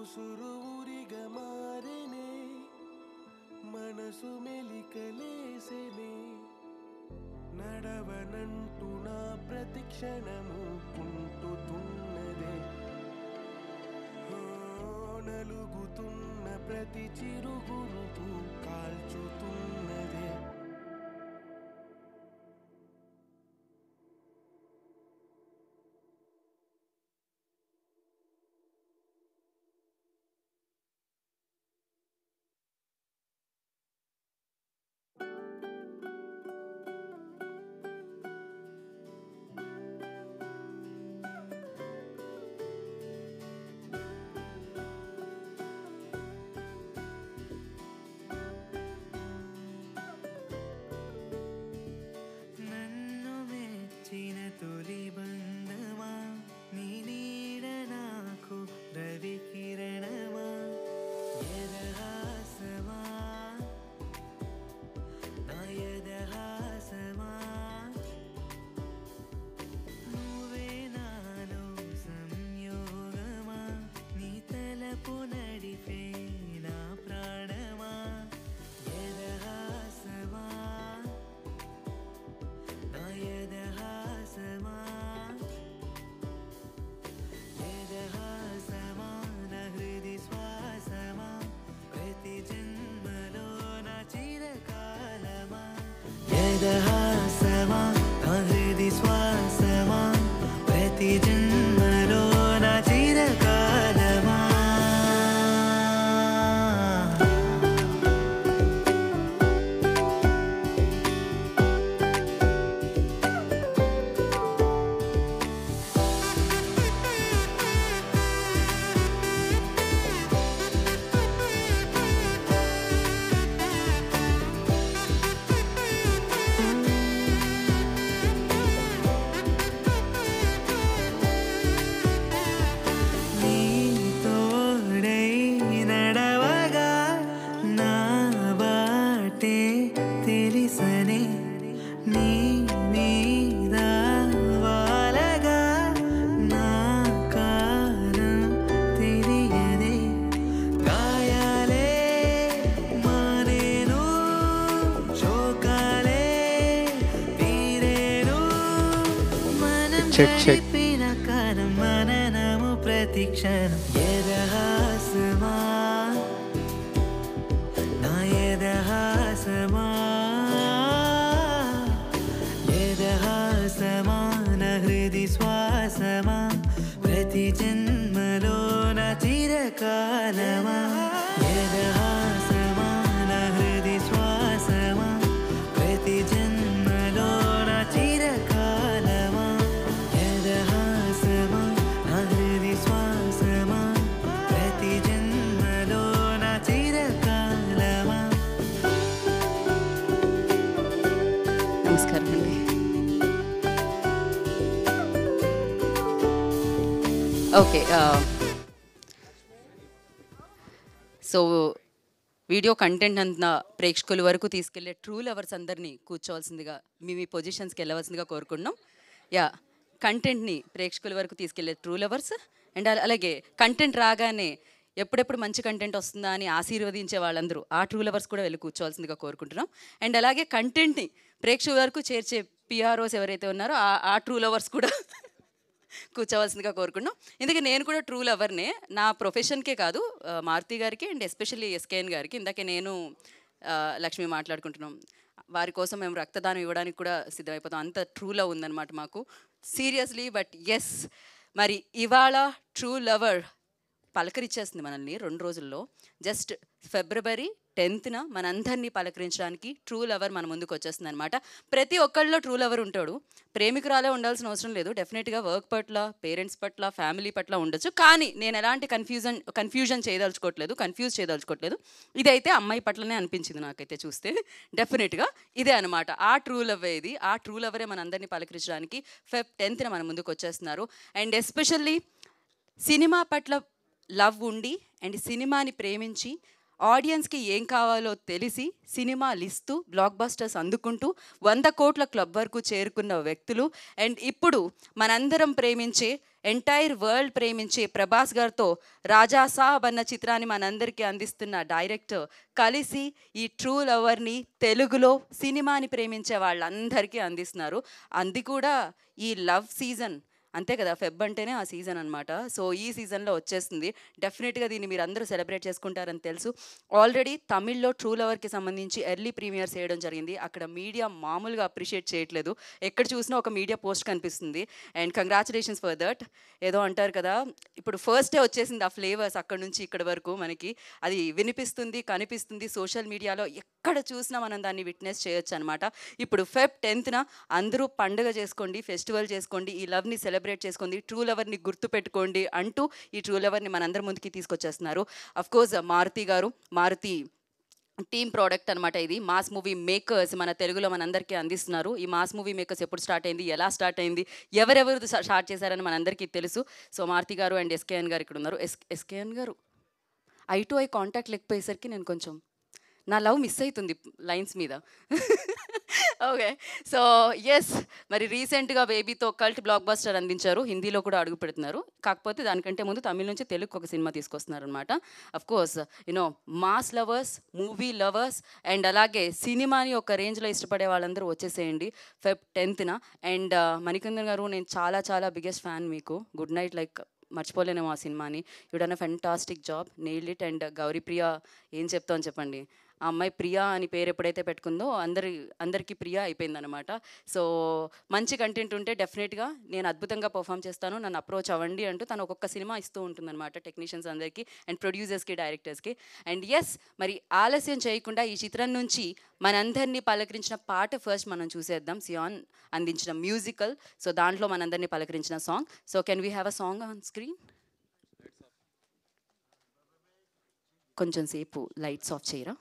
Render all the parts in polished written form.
ఉసురురిగా మారెనే మనసు మెలికలేసెనే నడవనంటూ నా ప్రతిక్షణము కుంటుతున్నదే నలుగుతున్న ప్రతి చిరుగురుపు కాల్చుతున్నదే తొలి బంధమా నీ నీడ నాకు రవి కిరణమా యదహాసమా నా యదహాసమా నువ్వే నాలో సంయోగమా నీ తలపు నడిపే నా ప్రాణమా యదహాసమా నా యదహాసమా యదహాసమా నా హృది శ్వాసమా ప్రతి జన్మలో నా చిరకాలమా యదహాసమా నా హృది శ్వాసమా ప్రతి జన్మలో నా చిరకాలమా మననము ప్రతిక్షణం యదహాసమా నా యదహాసమా యదహాసమా నా హృది శ్వాసమా ప్రతి జన్మలో నా చిరకాలమా యదహాసమా నా హృది శ్వాసమా ప్రతి జన్మలో నా చిరకాలమా యదహాసమా నా హృది శ్వాసమా ప్రతి జన్మలో నా చిరకాలమా. నమస్కారం అండి. ఓకే, సో వీడియో కంటెంట్ అంతా ప్రేక్షకుల వరకు తీసుకెళ్లే ట్రూ లవర్స్ అందరినీ కూర్చోవాల్సిందిగా మీ పొజిషన్స్కి వెళ్ళవలసిందిగా కోరుకున్నాం. యా, కంటెంట్ని ప్రేక్షకుల వరకు తీసుకెళ్లే ట్రూ లవర్స్ అండ్ అలాగే కంటెంట్ రాగానే ఎప్పుడెప్పుడు మంచి కంటెంట్ వస్తుందా అని ఆశీర్వదించే వాళ్ళందరూ ఆ ట్రూ లవర్స్ కూడా వెళ్ళి కూర్చోవాల్సిందిగా కోరుకుంటున్నాం. అండ్ అలాగే కంటెంట్ని ప్రేక్షకుల వరకు చేర్చే పిఆర్ఓస్ ఎవరైతే ఉన్నారో ఆ ట్రూ లవర్స్ కూడా కూర్చోవలసిందిగా కోరుకున్నాం. ఎందుకంటే నేను కూడా ట్రూ లవర్నే, నా ప్రొఫెషన్కే కాదు, మారుతి గారికి అండ్ ఎస్పెషల్లీ ఎస్కేఎన్ గారికి. ఇందాకే నేను లక్ష్మి మాట్లాడుకుంటున్నాం, వారి కోసం మేము రక్తదానం ఇవ్వడానికి కూడా సిద్ధమైపోతాం. అంత ట్రూ లవ్ ఉందన్నమాట మాకు, సీరియస్లీ. బట్ ఎస్, మరి ఇవాళ ట్రూ లవర్ పలకరించేస్తుంది మనల్ని 2 రోజుల్లో. జస్ట్ ఫిబ్రవరి 10th మనందరినీ పలకరించడానికి ట్రూ లవర్ మన ముందుకు వచ్చేస్తుంది అనమాట. ప్రతి ఒక్కళ్ళలో ట్రూ లవర్ ఉంటాడు. ప్రేమికురాలే ఉండాల్సిన అవసరం లేదు. డెఫినెట్గా వర్క్ పట్ల, పేరెంట్స్ పట్ల, ఫ్యామిలీ పట్ల ఉండొచ్చు. కానీ నేను ఎలాంటి కన్ఫ్యూజ్ చేయదలుచుకోవట్లేదు. ఇదైతే అమ్మాయి పట్లనే అనిపించింది నాకైతే చూస్తే. డెఫినెట్గా ఇదే అనమాట ఆ ట్రూ లవ్. ఇది ఆ ట్రూ లవరే మనందరినీ పలకరించడానికి Feb 10th మన ముందుకు వచ్చేస్తున్నారు. అండ్ ఎస్పెషల్లీ సినిమా పట్ల లవ్ ఉండి అండ్ సినిమాని ప్రేమించి ఆడియన్స్కి ఏం కావాలో తెలిసి సినిమాలు ఇస్తూ బ్లాక్ బస్టర్స్ అందుకుంటూ 100 కోట్ల క్లబ్ వరకు చేరుకున్న వ్యక్తులు. అండ్ ఇప్పుడు మనందరం ప్రేమించే ఎంటైర్ వరల్డ్ ప్రేమించే ప్రభాస్ గారితో రాజా సాబ్ అన్న చిత్రాన్ని మనందరికీ అందిస్తున్న డైరెక్టర్ కలిసి ఈ ట్రూ లవర్ని తెలుగులో సినిమాని ప్రేమించే వాళ్ళందరికీ అందిస్తున్నారు. అది కూడా ఈ లవ్ సీజన్ అంతే కదా, ఫెబ్ అంటేనే ఆ సీజన్ అనమాట. సో ఈ సీజన్లో వచ్చేస్తుంది. డెఫినెట్గా దీన్ని మీరు అందరూ సెలబ్రేట్ చేసుకుంటారని తెలుసు. ఆల్రెడీ తమిళ్లో ట్రూ లవర్కి సంబంధించి ఎర్లీ ప్రీమియర్స్ చేయడం జరిగింది. అక్కడ మీడియా మామూలుగా అప్రిషియేట్ చేయట్లేదు. ఎక్కడ చూసినా ఒక మీడియా పోస్ట్ కనిపిస్తుంది. And congratulations for that. ఏదో అంటారు కదా, ఇప్పుడు ఫస్ట్ డే వచ్చేసింది ఆ ఫ్లేవర్స్ అక్కడ నుంచి ఇక్కడ వరకు మనకి అది వినిపిస్తుంది, కనిపిస్తుంది. సోషల్ మీడియాలో ఎక్కడ చూసినా మనం దాన్ని విట్నెస్ చేయొచ్చు అనమాట. ఇప్పుడు ఫెబ్ 10th అందరూ పండుగ చేసుకోండి, ఫెస్టివల్ చేసుకోండి, ఈ లవ్ని సెలబ్రేట్ చేసుకోండి, ట్రూ లవర్ని గుర్తుపెట్టుకోండి అంటూ ఈ ట్రూ లవర్ని మనందరి ముందుకి తీసుకొచ్చేస్తున్నారు. అఫ్కోర్స్ మారుతి గారు, మారుతి టీమ్ ప్రోడక్ట్ అనమాట. ఇది మాస్ మూవీ మేకర్స్ మన తెలుగులో మనందరికీ అందిస్తున్నారు. ఈ మాస్ మూవీ మేకర్స్ ఎప్పుడు స్టార్ట్ అయింది, ఎలా స్టార్ట్ అయింది, ఎవరెవరు స్టార్ట్ చేశారని మనందరికీ తెలుసు. సో మారుతి గారు అండ్ ఎస్కేఎన్ గారు ఇక్కడ ఉన్నారు. ఎస్కేఎన్ గారు ఐ టు ఐ కాంటాక్ట్ లేకపోయేసరికి నేను కొంచెం నా లవ్ మిస్ అవుతుంది లైన్స్ మీద. ఓకే, సో ఎస్, మరి రీసెంట్గా బేబీతో కల్ట్ బ్లాక్ బస్టర్ అందించారు. హిందీలో కూడా అడుగు పెడుతున్నారు. కాకపోతే దానికంటే ముందు తమిళ నుంచి తెలుగుకి ఒక సినిమా తీసుకొస్తున్నారు అనమాట. Of course you know mass lovers, movie lovers and అలాగే సినిమాని ఒక రేంజ్లో ఇష్టపడే వాళ్ళందరూ వచ్చేసేయండి ఫెబ్ 10th. అండ్ మణికందన్ గారు, నేను చాలా చాలా బిగ్గెస్ట్ ఫ్యాన్ మీకు. గుడ్ నైట్ లైక్ మర్చిపోలేము ఆ సినిమాని. You done a fantastic job, nailed it. And Gauri Priya ఏం చెప్తామని చెప్పండి, ఆ అమ్మాయి ప్రియా అని పేరు ఎప్పుడైతే పెట్టుకుందో అందరికీ ప్రియా అయిపోయిందనమాట. సో మంచి కంటెంట్ ఉంటే డెఫినెట్గా నేను అద్భుతంగా పర్ఫామ్ చేస్తాను, నన్ను అప్రోచ్ అవ్వండి అంటూ తను ఒక్కొక్క సినిమా ఇస్తూ ఉంటుందన్నమాట టెక్నీషియన్స్ అందరికీ అండ్ ప్రొడ్యూసర్స్కి, డైరెక్టర్స్కి. అండ్ ఎస్, మరి ఆలస్యం చేయకుండా ఈ చిత్రం నుంచి మనందరినీ పలకరించిన పాట ఫస్ట్ మనం చూసేద్దాం. సియాన్ అందించిన మ్యూజికల్, సో దాంట్లో మనందరినీ పలకరించిన song. So can we have a song on screen? కొంచెం సేపు లైట్స్ ఆఫ్ చేయరా?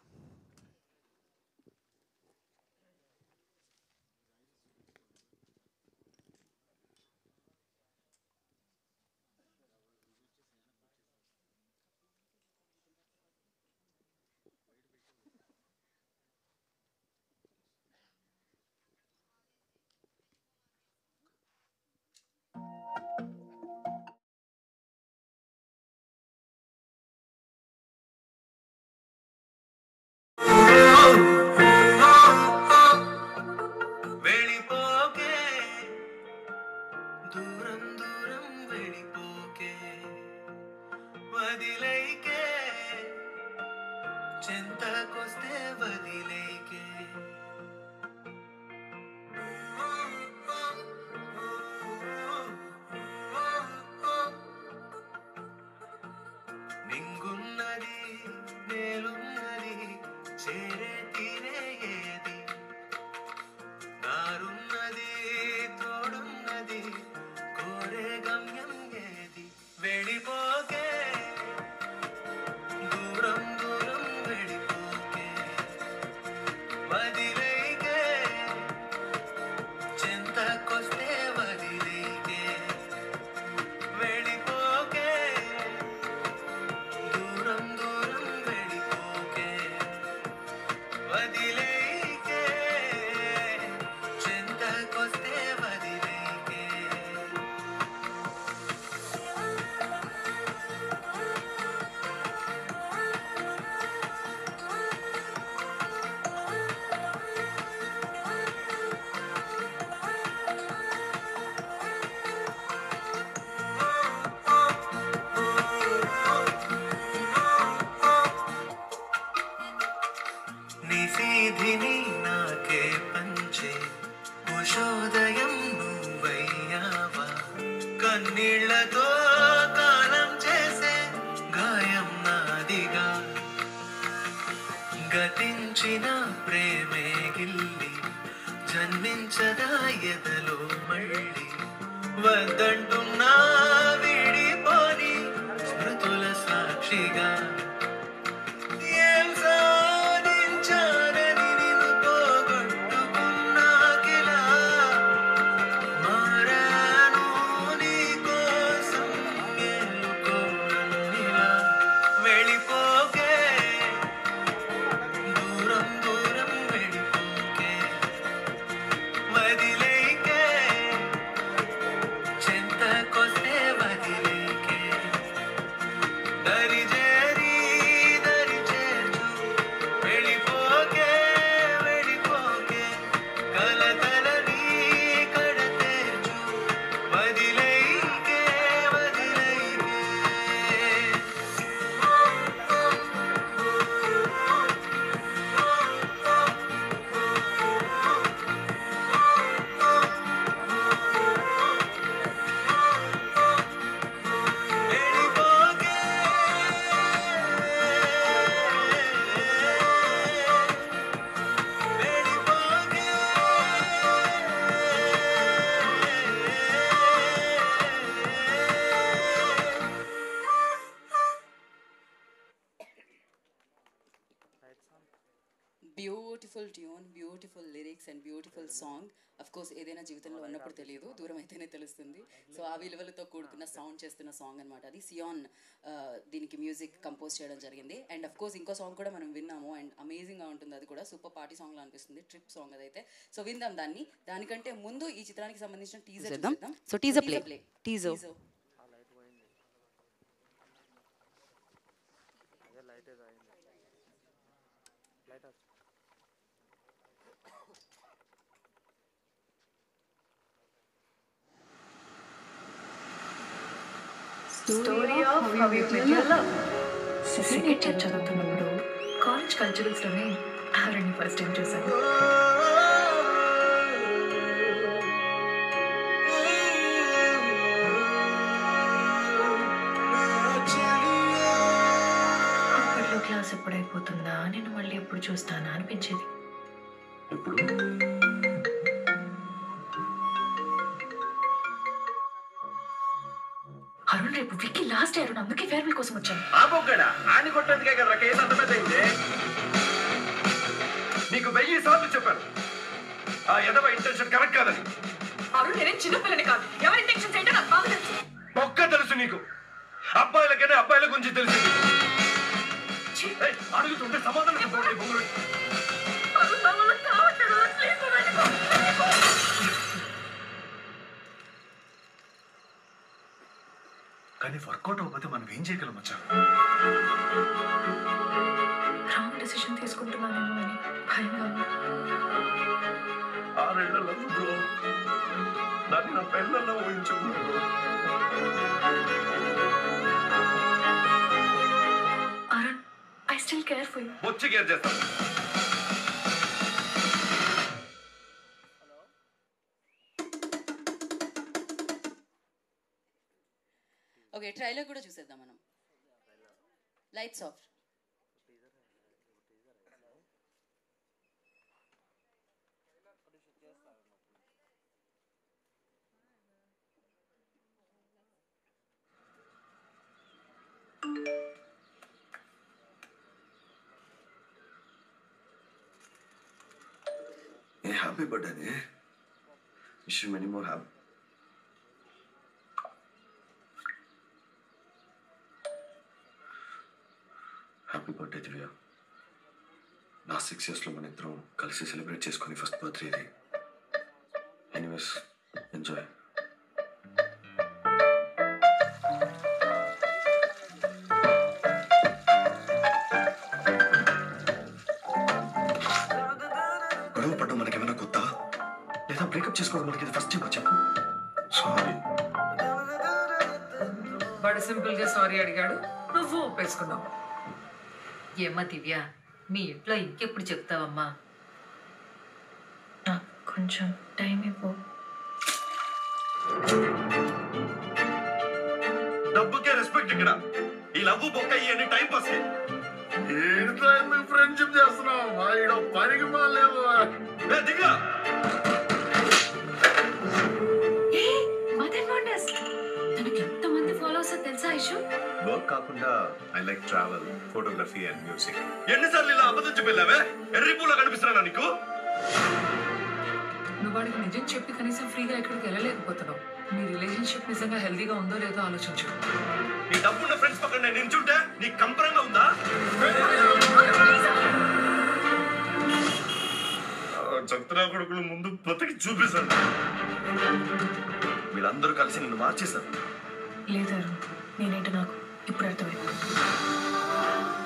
Beautiful tune, beautiful lyrics and beautiful song. Of course ఏదైనా జీవితంలో ఉన్నప్పుడు తెలియదు, దూరం అయితేనే తెలుస్తుంది. సో ఆ విలువలతో కూడుకున్న సౌండ్ చేస్తున్న సాంగ్ అనమాట అది. సియాన్ దీనికి మ్యూజిక్ కంపోజ్ చేయడం జరిగింది. అండ్ అఫ్ కోర్స్ ఇంకో సాంగ్ కూడా మనం విన్నాము అండ్ అమేజింగ్గా ఉంటుంది. అది కూడా సూపర్ పార్టీ సాంగ్లా అనిపిస్తుంది, ట్రిప్ సాంగ్ అదైతే. సో విందాం దాన్ని. దానికంటే ముందు ఈ చిత్రానికి సంబంధించిన టీజర్ చూద్దాం. So teaser play. Teaser story of how you met your love. Second year చదువుతున్నప్పుడు కాలేజ్ కల్చరల్స్లోనే ఆవిడని ఫస్ట్ టైం చూసాను. అప్పట్లో క్లాస్ ఎప్పుడైపోతుందా, నేను మళ్ళీ ఎప్పుడు చూస్తానా అనిపించేది. అరుణ్ రేపు విక్కీ లాస్ట్ ఇయర్, అందుకే ఫేర్వెల్ కోసం వచ్చాను. ఆని కొట్టేందుకే కదా కేసు అర్థమైంది. నీకు 1000 సార్లు చెప్పాను ఆ ఎదవ ఇంటెన్షన్ కరెక్ట్ కాదని. అరుణ్ నేనే చిన్నపిల్లని కాదు, ఎవరి ఇంటెన్షన్స్ ఏంటో నాకు బాగా తెలుసు. ఒక్క తెలుసు నీకు, అబ్బాయిలకనే అబ్బాయిల గురించి తెలిసింది. అడుగుతుంటే సమాధానం చెప్పండి. కానీ వర్కౌట్ అవ్వకపోతే మనం ఏం చేయగలం వచ్చాను. రాంగ్ డెసిషన్ తీసుకుంటున్నానేమో అని భయంగా ఉంది. 6 ఏళ్లలో బ్రో దాన్ని నా పెళ్ళల్లో ఊహించుకున్నాను. Arun, I still care for you. వచ్చి కేర్ చేస్తాను. ఓకే, ట్రైలర్ కూడా చూసేద్దాం మనం. Lights off. Happy birthday. Wish you many more happy. Happy birthday Divya. నా 6 yearsలో మన ఇద్దరం కలిసి సెలబ్రేట్ చేసుకుని ఫస్ట్ బర్త్డే ఇది. Anyways enjoy. గొడవ పడ్డం మనకేమైనా కొత్త, లేదా బ్రేకప్ చేసుకోవడం మనకి ఇది ఫస్ట్ టైం చెప్పు. సారీ. వాడు సింపుల్ గా సారీ అడిగాడు, నువ్వు ఒప్పేసుకున్నావు. ఏమ్మా దివ్య, మీ ఇంట్లో ఇంకెప్పుడు చెప్తావమ్మా? నాకు కొంచెం టైం ఇవ్వు. డబ్బుకే రెస్పెక్ట్ ఇక్కడ. ఈ లవ్ బొక్క ఇవన్నీ టైం పాస్. ఫ్రెండ్షిప్ చేస్తున్నావు పనికి మాలేదు. దివ్య తనకి ఎంతమంది ఫాలోవర్స్ తెలుసా ఇషు? వర్క్ కాకుండా I like travel, photography and music. ఎన్నిసార్లు ఇలా అబద్ధం చెప్పెళ్ళావే? ఎర్రి పూలా కనిపిస్తున్నా నీకు? నువ్వు వాడికి నిజం చెప్పి కనీసం ఫ్రీగా ఎక్కడికి వెళ్ళలేకపోతున్నావు. మీ రిలేషన్షిప్ నిజంగా హెల్దీగా ఉందో లేదో ఆలోచించు. నీ డబ్బున్న ఫ్రెండ్స్ పక్కన నేను నించుంటే నీకు కంపరంగా ఉందా? చంద్రా కొడుకులు ముందు బ్రతికి చూపిస్తాను. వీళ్ళందరూ కలిసి నిన్ను మార్చేశారు. లేదు అరుణ్, నేనేంటో నాకు ఇప్పుడు అర్థమైంది.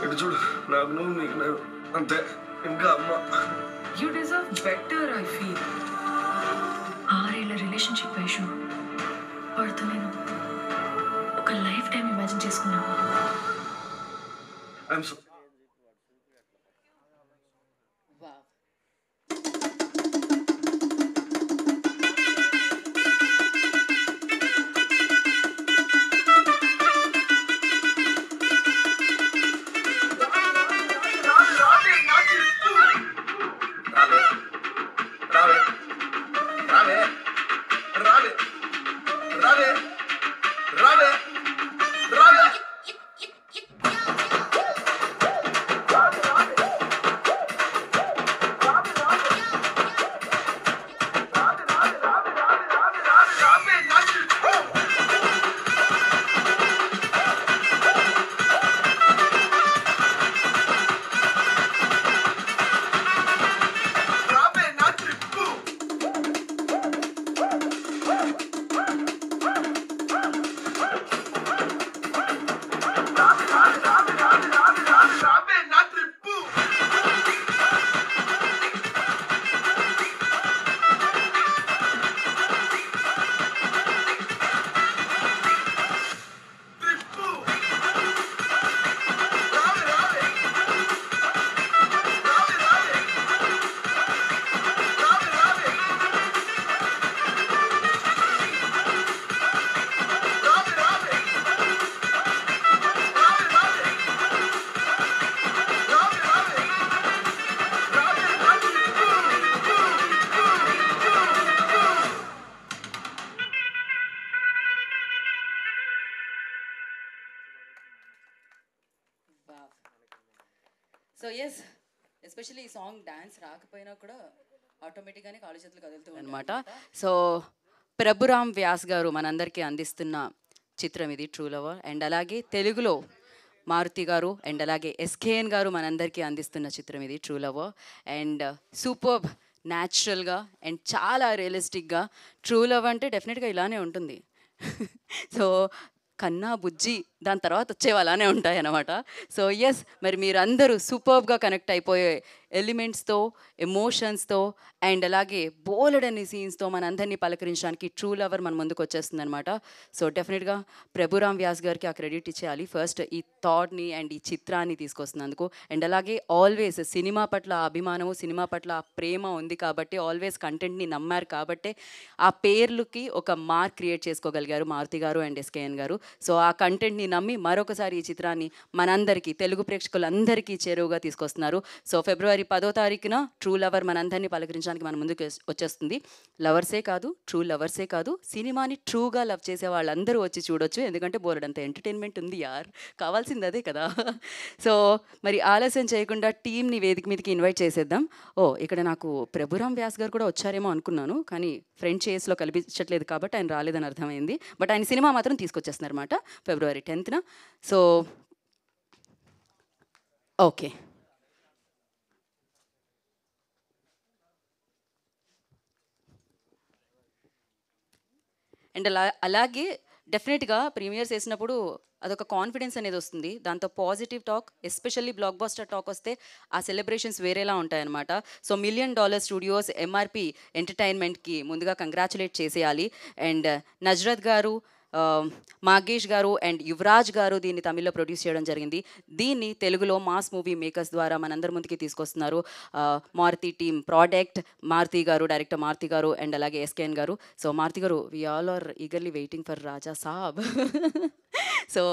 ఇటు చూడు, నాకు నువ్వు, నీకు నేను, అంతే. ఇంకా అమ్మ. You deserve better I feel. 6 ఏళ్ల రిలేషన్షిప్ ఇషు, వాడితో నేను ఒక లైఫ్ టైం ఇమాజిన్ చేసుకున్నాను. ఐఎమ్ సో ఎస్ ఎస్పెషల్లీ ఈ సాంగ్ డాన్స్ రాకపోయినా కూడా ఆటోమేటిక్గానే కాళ్ళు చేతులు కదులుతూ అనమాట. సో ప్రభురామ్ వ్యాస్ గారు మనందరికీ అందిస్తున్న చిత్రం ఇది ట్రూ లవర్. అండ్ అలాగే తెలుగులో మారుతి గారు అండ్ అలాగే ఎస్కేఎన్ గారు మనందరికీ అందిస్తున్న చిత్రం ఇది ట్రూ లవర్. అండ్ సూపర్బ్ న్యాచురల్గా అండ్ చాలా రియలిస్టిక్గా. ట్రూ లవ్ అంటే డెఫినెట్గా ఇలానే ఉంటుంది. సో కన్నా బుజ్జి దాని తర్వాత వచ్చేవి అలానే ఉంటాయి అన్నమాట. సో ఎస్, మరి మీరందరూ సూపర్బ్గా కనెక్ట్ అయిపోయే ఎలిమెంట్స్తో, ఎమోషన్స్తో అండ్ అలాగే బోలెడన్ని సీన్స్తో మనందరినీ పలకరించడానికి ట్రూ లవర్ మన ముందుకు వచ్చేస్తుంది అనమాట. సో డెఫినెట్గా ప్రభురామ్ వ్యాస్ గారికి ఆ క్రెడిట్ ఇచ్చేయాలి ఫస్ట్ ఈ థాట్ని అండ్ ఈ చిత్రాన్ని తీసుకొస్తున్నందుకు. అండ్ అలాగే ఆల్వేస్ సినిమా పట్ల అభిమానము, సినిమా పట్ల ప్రేమ ఉంది కాబట్టి, ఆల్వేస్ కంటెంట్ని నమ్మారు కాబట్టి ఆ పేర్లకి ఒక మార్క్ క్రియేట్ చేసుకోగలిగారు మారుతి గారు అండ్ ఎస్కేఎన్ గారు. సో ఆ కంటెంట్ని నమ్మి మరొకసారి ఈ చిత్రాన్ని మనందరికీ, తెలుగు ప్రేక్షకులందరికీ చేరువుగా తీసుకొస్తున్నారు. సో ఫిబ్రవరి 10వ తారీఖున ట్రూ లవర్ మనందరినీ పలకరించడానికి మన ముందుకు వచ్చేస్తుంది. లవర్సే కాదు, ట్రూ లవర్సే కాదు, సినిమాని ట్రూగా లవ్ చేసే వాళ్ళందరూ వచ్చి చూడొచ్చు. ఎందుకంటే బోలెడంత ఎంటర్టైన్మెంట్ ఉంది యార్, కావాల్సింది అదే కదా. సో మరి ఆలస్యం చేయకుండా టీంని వేదిక మీదకి ఇన్వైట్ చేసేద్దాం. ఇక్కడ నాకు ప్రభురామ్ వ్యాస్ గారు కూడా వచ్చారేమో అనుకున్నాను, కానీ ఫ్రెండ్ చేస్లో కనిపించట్లేదు కాబట్టి ఆయన రాలేదని అర్థమైంది. బట్ ఆయన సినిమా మాత్రం తీసుకొచ్చేస్తున్నారు అనమాట ఫిబ్రవరి 10th. సో ఓకే, అండ్ అలాగే డెఫినెట్గా ప్రీమియర్స్ వేసినప్పుడు అదొక కాన్ఫిడెన్స్ అనేది వస్తుంది. దాంతో positive talk, especially block buster talk వస్తే ఆ సెలబ్రేషన్స్ వేరేలా ఉంటాయన్నమాట. సో $1 million స్టూడియోస్ ఎంఆర్పి ఎంటర్టైన్మెంట్కి ముందుగా కంగ్రాచులేట్ చేసేయాలి. అండ్ నజ్రత్ గారు, మాగేష్ గారు అండ్ యువరాజ్ గారు దీన్ని తమిళ్లో ప్రొడ్యూస్ చేయడం జరిగింది. దీన్ని తెలుగులో మాస్ మూవీ మేకర్స్ ద్వారా మనందరి ముందుకి తీసుకొస్తున్నారు మారుతి టీమ్ ప్రోడక్ట్. మారుతి గారు, డైరెక్టర్ మారుతి గారు అండ్ అలాగే ఎస్కేఎన్ గారు. సో మారుతి గారు, we all are eagerly waiting for Raja Saab. So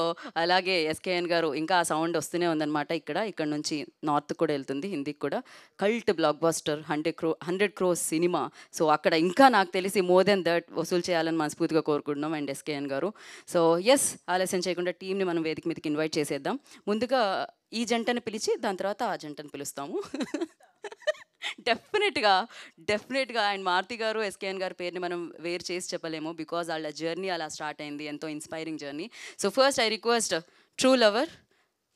అలాగే ఎస్కేఎన్ గారు, ఇంకా ఆ సౌండ్ వస్తూనే ఉందన్నమాట. ఇక్కడ నుంచి నార్త్ కూడా వెళ్తుంది, హిందీకి కూడా. Cult block buster 100 crores cinema. So అక్కడ ఇంకా నాకు తెలిసి మోర్ దెన్ దట్ వసూలు చేయాలని మనస్ఫూర్తిగా కోరుకుంటున్నాం అండ్ ఎస్కేఎన్ గారు. సో ఎస్, ఆలస్యం చేయకుండా టీంని మనం వేదిక మీదకి ఇన్వైట్ చేసేద్దాం. ముందుగా ఈ జంటను పిలిచి దాని తర్వాత ఆ జంటను పిలుస్తాము. డెఫినెట్గా అండ్ మారుతి గారు, ఎస్కేఎన్ గారి పేరుని మనం వేరు చేసి చెప్పలేము, బికాజ్ వాళ్ళ జర్నీ అలా స్టార్ట్ అయింది, ఎంతో inspiring journey. So first I request true lover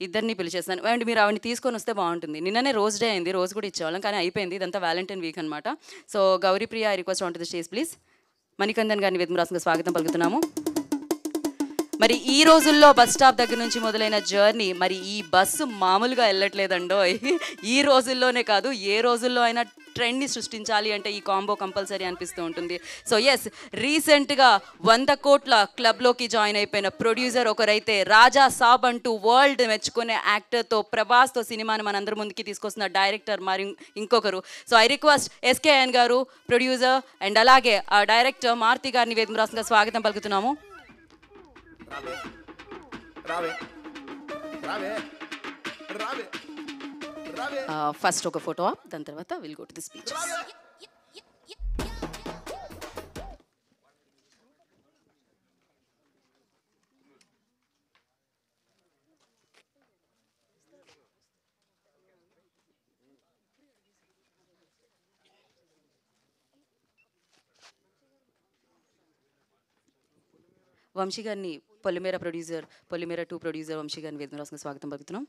ఇద్దరిని పిలిచేస్తాను. అండ్ మీరు ఆవిడని తీసుకొని వస్తే బాగుంటుంది. నిన్ననే రోజ్ డే అయింది, రోజు కూడా ఇచ్చేవాళ్ళం కానీ అయిపోయింది. ఇదంతా వ్యాలంటైన్ వీక్ అనమాట. So Gouri Priya, I request on to the stage please. Manikandan గారిని వేదికరాసంగా స్వాగతం పలుకుతున్నాము. మరి ఈ రోజుల్లో బస్ స్టాప్ దగ్గర నుంచి మొదలైన జర్నీ, మరి ఈ బస్సు మామూలుగా వెళ్ళట్లేదండో. ఈ రోజుల్లోనే కాదు, ఏ రోజుల్లో అయినా ట్రెండ్ని సృష్టించాలి అంటే ఈ కాంబో కంపల్సరీ అనిపిస్తూ ఉంటుంది. సో ఎస్, రీసెంట్గా 100 కోట్ల క్లబ్లోకి జాయిన్ అయిపోయిన ప్రొడ్యూసర్ ఒకరైతే, రాజా సాబ్ అంటూ వరల్డ్ మెచ్చుకునే యాక్టర్తో, ప్రభాస్తో సినిమాని మనందరి ముందుకి తీసుకొస్తున్న డైరెక్టర్ మరి ఇంకొకరు. సో ఐ రిక్వెస్ట్ ఎస్కేఎన్ గారు, ప్రొడ్యూసర్ అండ్ అలాగే ఆ డైరెక్టర్ మారుతి గారిని వేదికరాసంగా స్వాగతం పలుకుతున్నాము. ఫస్ట్ ఒక ఫోటో, దాని తర్వాత will go to the speech. Vamshi గారిని, పొలిమేర 2 ప్రొడ్యూసర్ వంశీ గారిని వేదికరాసంగా స్వాగతం పలుకుతున్నాం.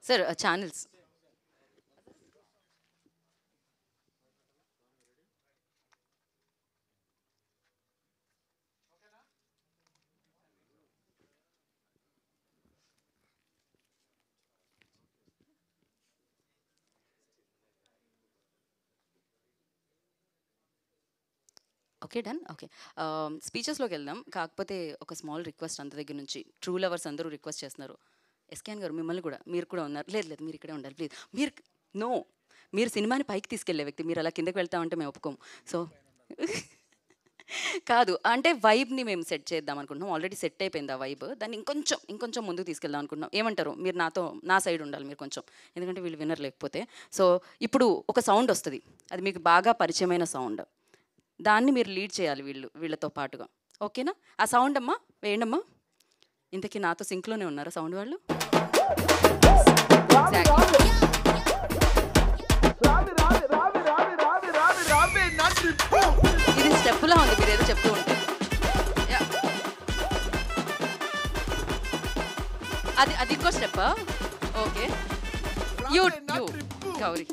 Sir channels. Okay, done. Okay, స్పీచెస్లోకి వెళ్దాం. కాకపోతే ఒక స్మాల్ రిక్వెస్ట్ అందరి దగ్గర నుంచి. ట్రూ లవర్స్ అందరూ రిక్వెస్ట్ చేస్తున్నారు, ఎస్కేఎన్ గారు మిమ్మల్ని కూడా, మీరు కూడా ఉన్నారు, లేదు లేదు మీరు ఇక్కడే ఉండాలి ప్లీజ్, మీరు సినిమాని పైకి తీసుకెళ్లే వ్యక్తి, మీరు అలా కిందకి వెళ్తామంటే మేము ఒప్పుకోము. సో కాదు అంటే వైబ్ని మేము సెట్ చేద్దాం అనుకుంటున్నాం, ఆల్రెడీ సెట్ అయిపోయింది ఆ వైబ్, దాన్ని ఇంకొంచెం ముందుకు తీసుకెళ్దాం అనుకుంటున్నాం. ఏమంటారు మీరు? నా సైడ్ ఉండాలి మీరు కొంచెం, ఎందుకంటే వీళ్ళు విన్నర్ లేకపోతే. సో ఇప్పుడు ఒక సౌండ్ వస్తుంది, అది మీకు బాగా పరిచయమైన సౌండ్, దాన్ని మీరు లీడ్ చేయాలి వీళ్ళతో పాటుగా. ఓకేనా? ఆ సౌండ్ అమ్మా వేయండమ్మా. ఇంతకీ నాతో సింక్లోనే ఉన్నారా సౌండ్ వాళ్ళు? ఇది స్టెప్లా ఉంది, మీరు ఏదో చెప్తూ ఉంటే. అది ఇంకో step. Okay, you Gauri,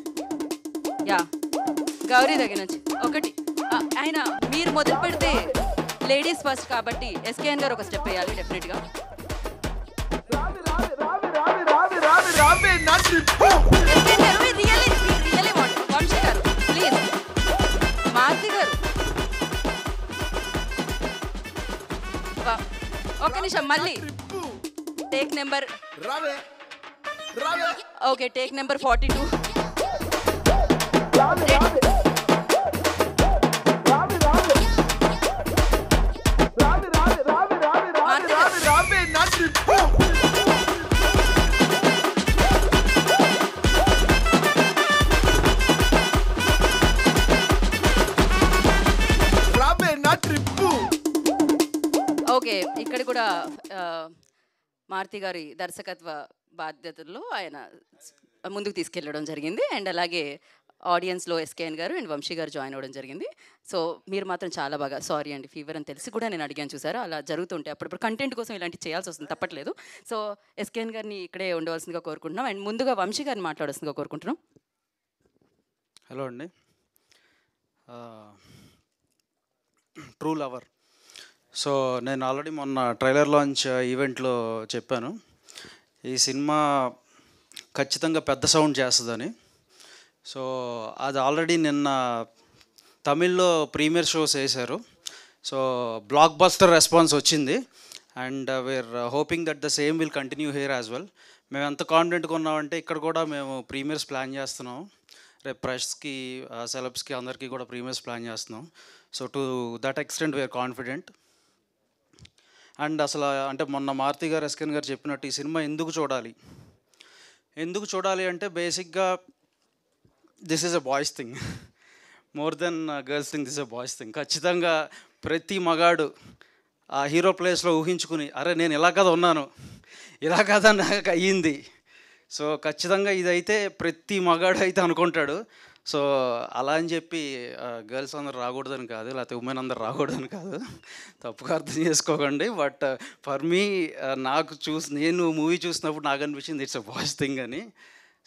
Gauri దగ్గర నుంచి ఒకటి. ఆయన మీరు మొదలు పెడితే లేడీస్ ఫస్ట్ కాబట్టి ఎస్కేఎన్ గారు ఒక స్టెప్ వేయాలి డెఫినెట్గా. వంశీ గారు ప్లీజ్, మారుతి గారు ఒక నిమిషం, మళ్ళీ take number. Okay, take number 42. Okay, ఇక్కడ కూడా మారుతి గారి దర్శకత్వ బాధ్యతల్లో ఆయన ముందుకు తీసుకెళ్ళడం జరిగింది. అండ్ అలాగే ఆడియన్స్లో ఎస్కేఎన్ గారు అండ్ వంశీ గారు జాయిన్ అవ్వడం జరిగింది. సో మీరు మాత్రం చాలా బాగా, సారీ అండి ఫీవర్ అని తెలిసి కూడా నేను అడిగాను, చూసారా అలా జరుగుతుంటే అప్పుడప్పుడు కంటెంట్ కోసం ఇలాంటివి చేయాల్సి వస్తుంది, తప్పట్లేదు. సో ఎస్కేఎన్ గారిని ఇక్కడే ఉండవలసిందిగా కోరుకుంటున్నాం అండ్ ముందుగా వంశీ గారిని మాట్లాడాల్సిందిగా కోరుకుంటున్నాం. హలో అండి, ట్రూ లవర్. సో నేను ఆల్రెడీ మొన్న ట్రైలర్ లాంచ్ ఈవెంట్లో చెప్పాను, ఈ సినిమా ఖచ్చితంగా పెద్ద సౌండ్ చేస్తుందని. సో అది ఆల్రెడీ నిన్న తమిళ్లో ప్రీమియర్ షోస్ వేశారు. సో బ్లాక్ బస్టర్ రెస్పాన్స్ వచ్చింది and we are hoping that the same will continue here as well. మేము ఎంత కాన్ఫిడెంట్గా ఉన్నామంటే ఇక్కడ కూడా మేము ప్రీమియర్స్ ప్లాన్ చేస్తున్నాం, రేపు ప్రెస్కి సెలబ్స్కి అందరికీ కూడా ప్రీమియర్స్ ప్లాన్ చేస్తున్నాం. So to that extent we are confident. And అసలు అంటే మొన్న మారుతి గారు ఎస్కేఎన్ గారు చెప్పినట్టు ఈ సినిమా ఎందుకు చూడాలి అంటే బేసిక్గా this is a boys thing, more than girls thing, this is a boys thing. ఖచ్చితంగా ప్రతి మగాడు ఆ హీరో ప్లేస్లో ఊహించుకుని, అరే నేను ఇలా కదా ఉన్నాను, ఇలా కదా నాకు అయ్యింది. సో ఖచ్చితంగా ఇదైతే ప్రతి మగాడు అయితే అనుకుంటాడు. సో అలా అని చెప్పి గర్ల్స్ అందరు రాకూడదని కాదు, లేకపోతే ఉమెన్ అందరు రాకూడదని కాదు, తప్పుగా అర్థం చేసుకోకండి. బట్ ఫర్ మీ నేను మూవీ చూసినప్పుడు నాకు అనిపించింది ఇట్స్ అ బాయ్స్ థింగ్ అని.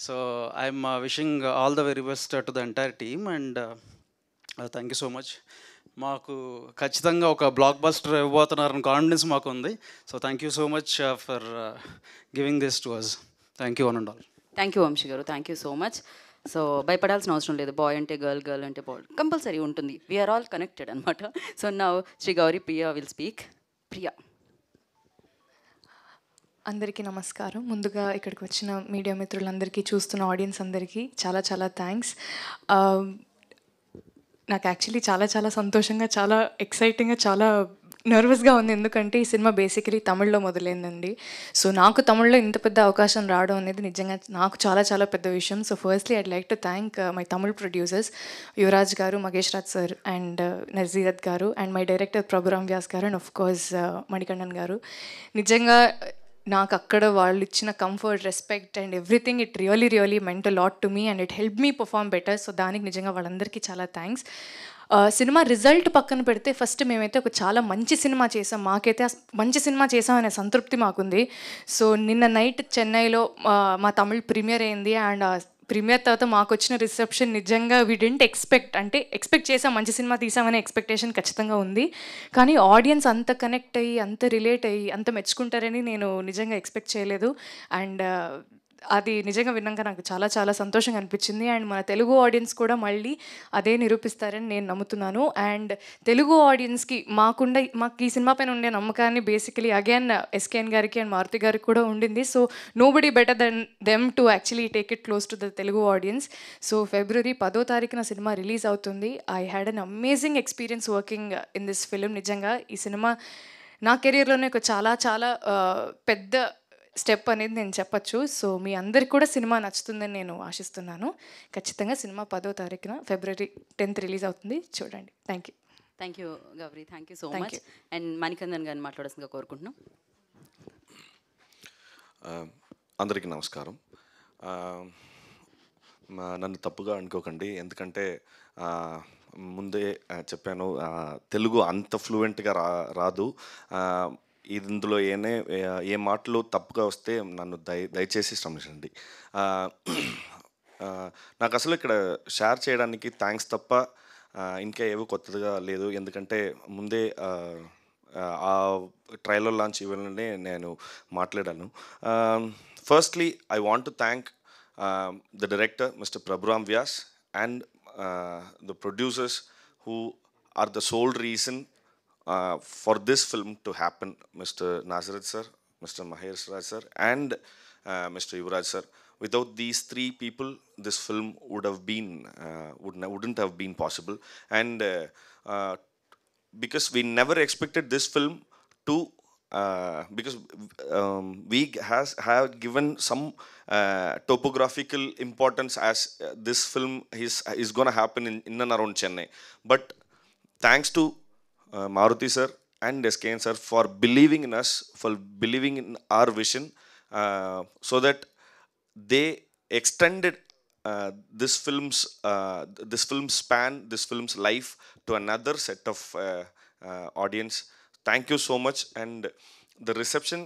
So I'm wishing all the very best to the entire team and thank you so much. మాకు ఖచ్చితంగా ఒక బ్లాక్ బస్టర్ ఇవ్వబోతున్నారని కాన్ఫిడెన్స్ మాకు ఉంది. So thank you so much for giving this to us. Thank you one and all. Thank you Vamshi గారు, thank you so much. So భయపడాల్సిన అవసరం లేదు, బాయ్ అంటే గర్ల్, గర్ల్ అంటే బాయ్, కంపల్సరీ ఉంటుంది. వీఆర్ ఆల్ కనెక్టెడ్ అనమాట. So now Shri Gauri Priya will speak. Priya. అందరికీ నమస్కారం. ముందుగా ఇక్కడికి వచ్చిన మీడియా మిత్రులందరికీ, చూస్తున్న ఆడియన్స్ అందరికీ చాలా చాలా థ్యాంక్స్. నాకు యాక్చువల్లీ చాలా చాలా సంతోషంగా, చాలా ఎక్సైటింగ్గా, చాలా నర్వస్గా ఉంది. ఎందుకంటే ఈ సినిమా బేసికలీ తమిళ్లో మొదలైందండి. సో నాకు తమిళ్లో ఇంత పెద్ద అవకాశం రావడం అనేది నిజంగా నాకు చాలా చాలా పెద్ద విషయం. So firstly I'd like to thank my Tamil producers Yuvraj గారు, మగేష్ రాజ్ సార్ అండ్ నజీరత్ గారు, and my director Prabhuram Vyas గారు, అండ్ ఆఫ్ కోర్స్ మణికంఠన్ గారు. నిజంగా నాకు అక్కడ వాళ్ళు ఇచ్చిన comfort, respect and everything, it really meant a lot to me and it help me perform better. So దానికి నిజంగా వాళ్ళందరికీ చాలా థ్యాంక్స్. సినిమా రిజల్ట్ పక్కన పెడితే ఫస్ట్ మేమైతే ఒక చాలా మంచి సినిమా చేసాం, మాకైతే మంచి సినిమా చేసాం అనే సంతృప్తి మాకుంది. సో నిన్న నైట్ చెన్నైలో మా తమిళ్ ప్రీమియర్ అయింది అండ్ ప్రీమియర్ తర్వాత మాకు వచ్చిన రిసెప్షన్ నిజంగా వీ డెంట్ ఎక్స్పెక్ట్ చేసాం, మంచి సినిమా తీసామనే ఎక్స్పెక్టేషన్ ఖచ్చితంగా ఉంది. కానీ ఆడియన్స్ అంత కనెక్ట్ అయ్యి, అంత రిలేట్ అయ్యి, అంత మెచ్చుకుంటారని నేను నిజంగా ఎక్స్పెక్ట్ చేయలేదు. అండ్ అది నిజంగా విన్నాక నాకు చాలా చాలా సంతోషంగా అనిపించింది. అండ్ మన తెలుగు ఆడియన్స్ కూడా మళ్ళీ అదే నిరూపిస్తారని నేను నమ్ముతున్నాను. అండ్ తెలుగు ఆడియన్స్కి మాకు ఈ సినిమా పైన ఉండే నమ్మకాన్ని బేసికలీ అగైన్ ఎస్కేఎన్ గారికి అండ్ మారుతి గారికి కూడా ఉండింది. So nobody better than them to actually take it close to the Telugu audience. So ఫిబ్రవరి 10వ తారీఖున సినిమా రిలీజ్ అవుతుంది. I had an amazing experience working in this film. నిజంగా ఈ సినిమా నా కెరియర్లోనే ఒక చాలా చాలా పెద్ద స్టెప్ అనేది నేను చెప్పచ్చు. సో మీ అందరికి కూడా సినిమా నచ్చుతుందని నేను ఆశిస్తున్నాను. ఖచ్చితంగా సినిమా 10వ తారీఖున ఫిబ్రవరి 10th రిలీజ్ అవుతుంది, చూడండి. Thank you Gauri, thank you so much. And Manikandan గారిని మాట్లాడాల్సిందిగా కోరుకుంటున్నాం. అందరికీ నమస్కారం. నన్ను తప్పుగా అనుకోకండి, ఎందుకంటే ముందే చెప్పాను తెలుగు అంత ఫ్లూయెంట్గా రాదు. ఇందులో ఏ మాటలు తప్పుగా వస్తే నన్ను దయచేసి శ్రమించండి. నాకు అసలు ఇక్కడ షేర్ చేయడానికి థ్యాంక్స్ తప్ప ఇంకా ఏవో కొత్తగా లేదు. ఎందుకంటే ముందే ఆ ట్రైలర్ లాంచ్ ఇవ్వాలనే నేను మాట్లాడాను. Firstly I want to thank the director mister Prabhuram Vyas and the producers who are the sole reason for this film to happen, Mr. Nazarat sir, Mr. Mahesh Raj sir and Mr. Yuvraj sir. Without these three people, this film wouldn't have been possible. And because we never expected this film to because we have given some topographical importance as this film is going to happen in and around Chennai. But thanks to Maruti sir and SKN sir for believing in us, for believing in our vision, so that they extended this film's span, this film's life to another set of audience. Thank you so much. And the reception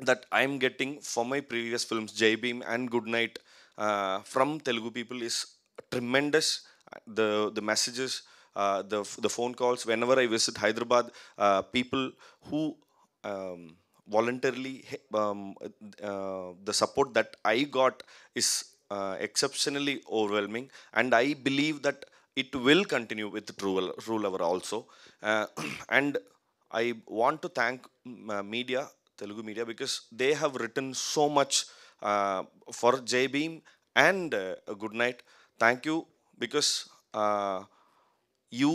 that I'm getting for my previous films, Jai Bhim and Good Night, from Telugu people is tremendous. The messages, the phone calls, whenever I visit Hyderabad, people who voluntarily, the support that I got is exceptionally overwhelming, and I believe that it will continue with True Lover also. And I want to thank media, Telugu media, because they have written so much for Jai Bhim and Good Night. Thank you, because you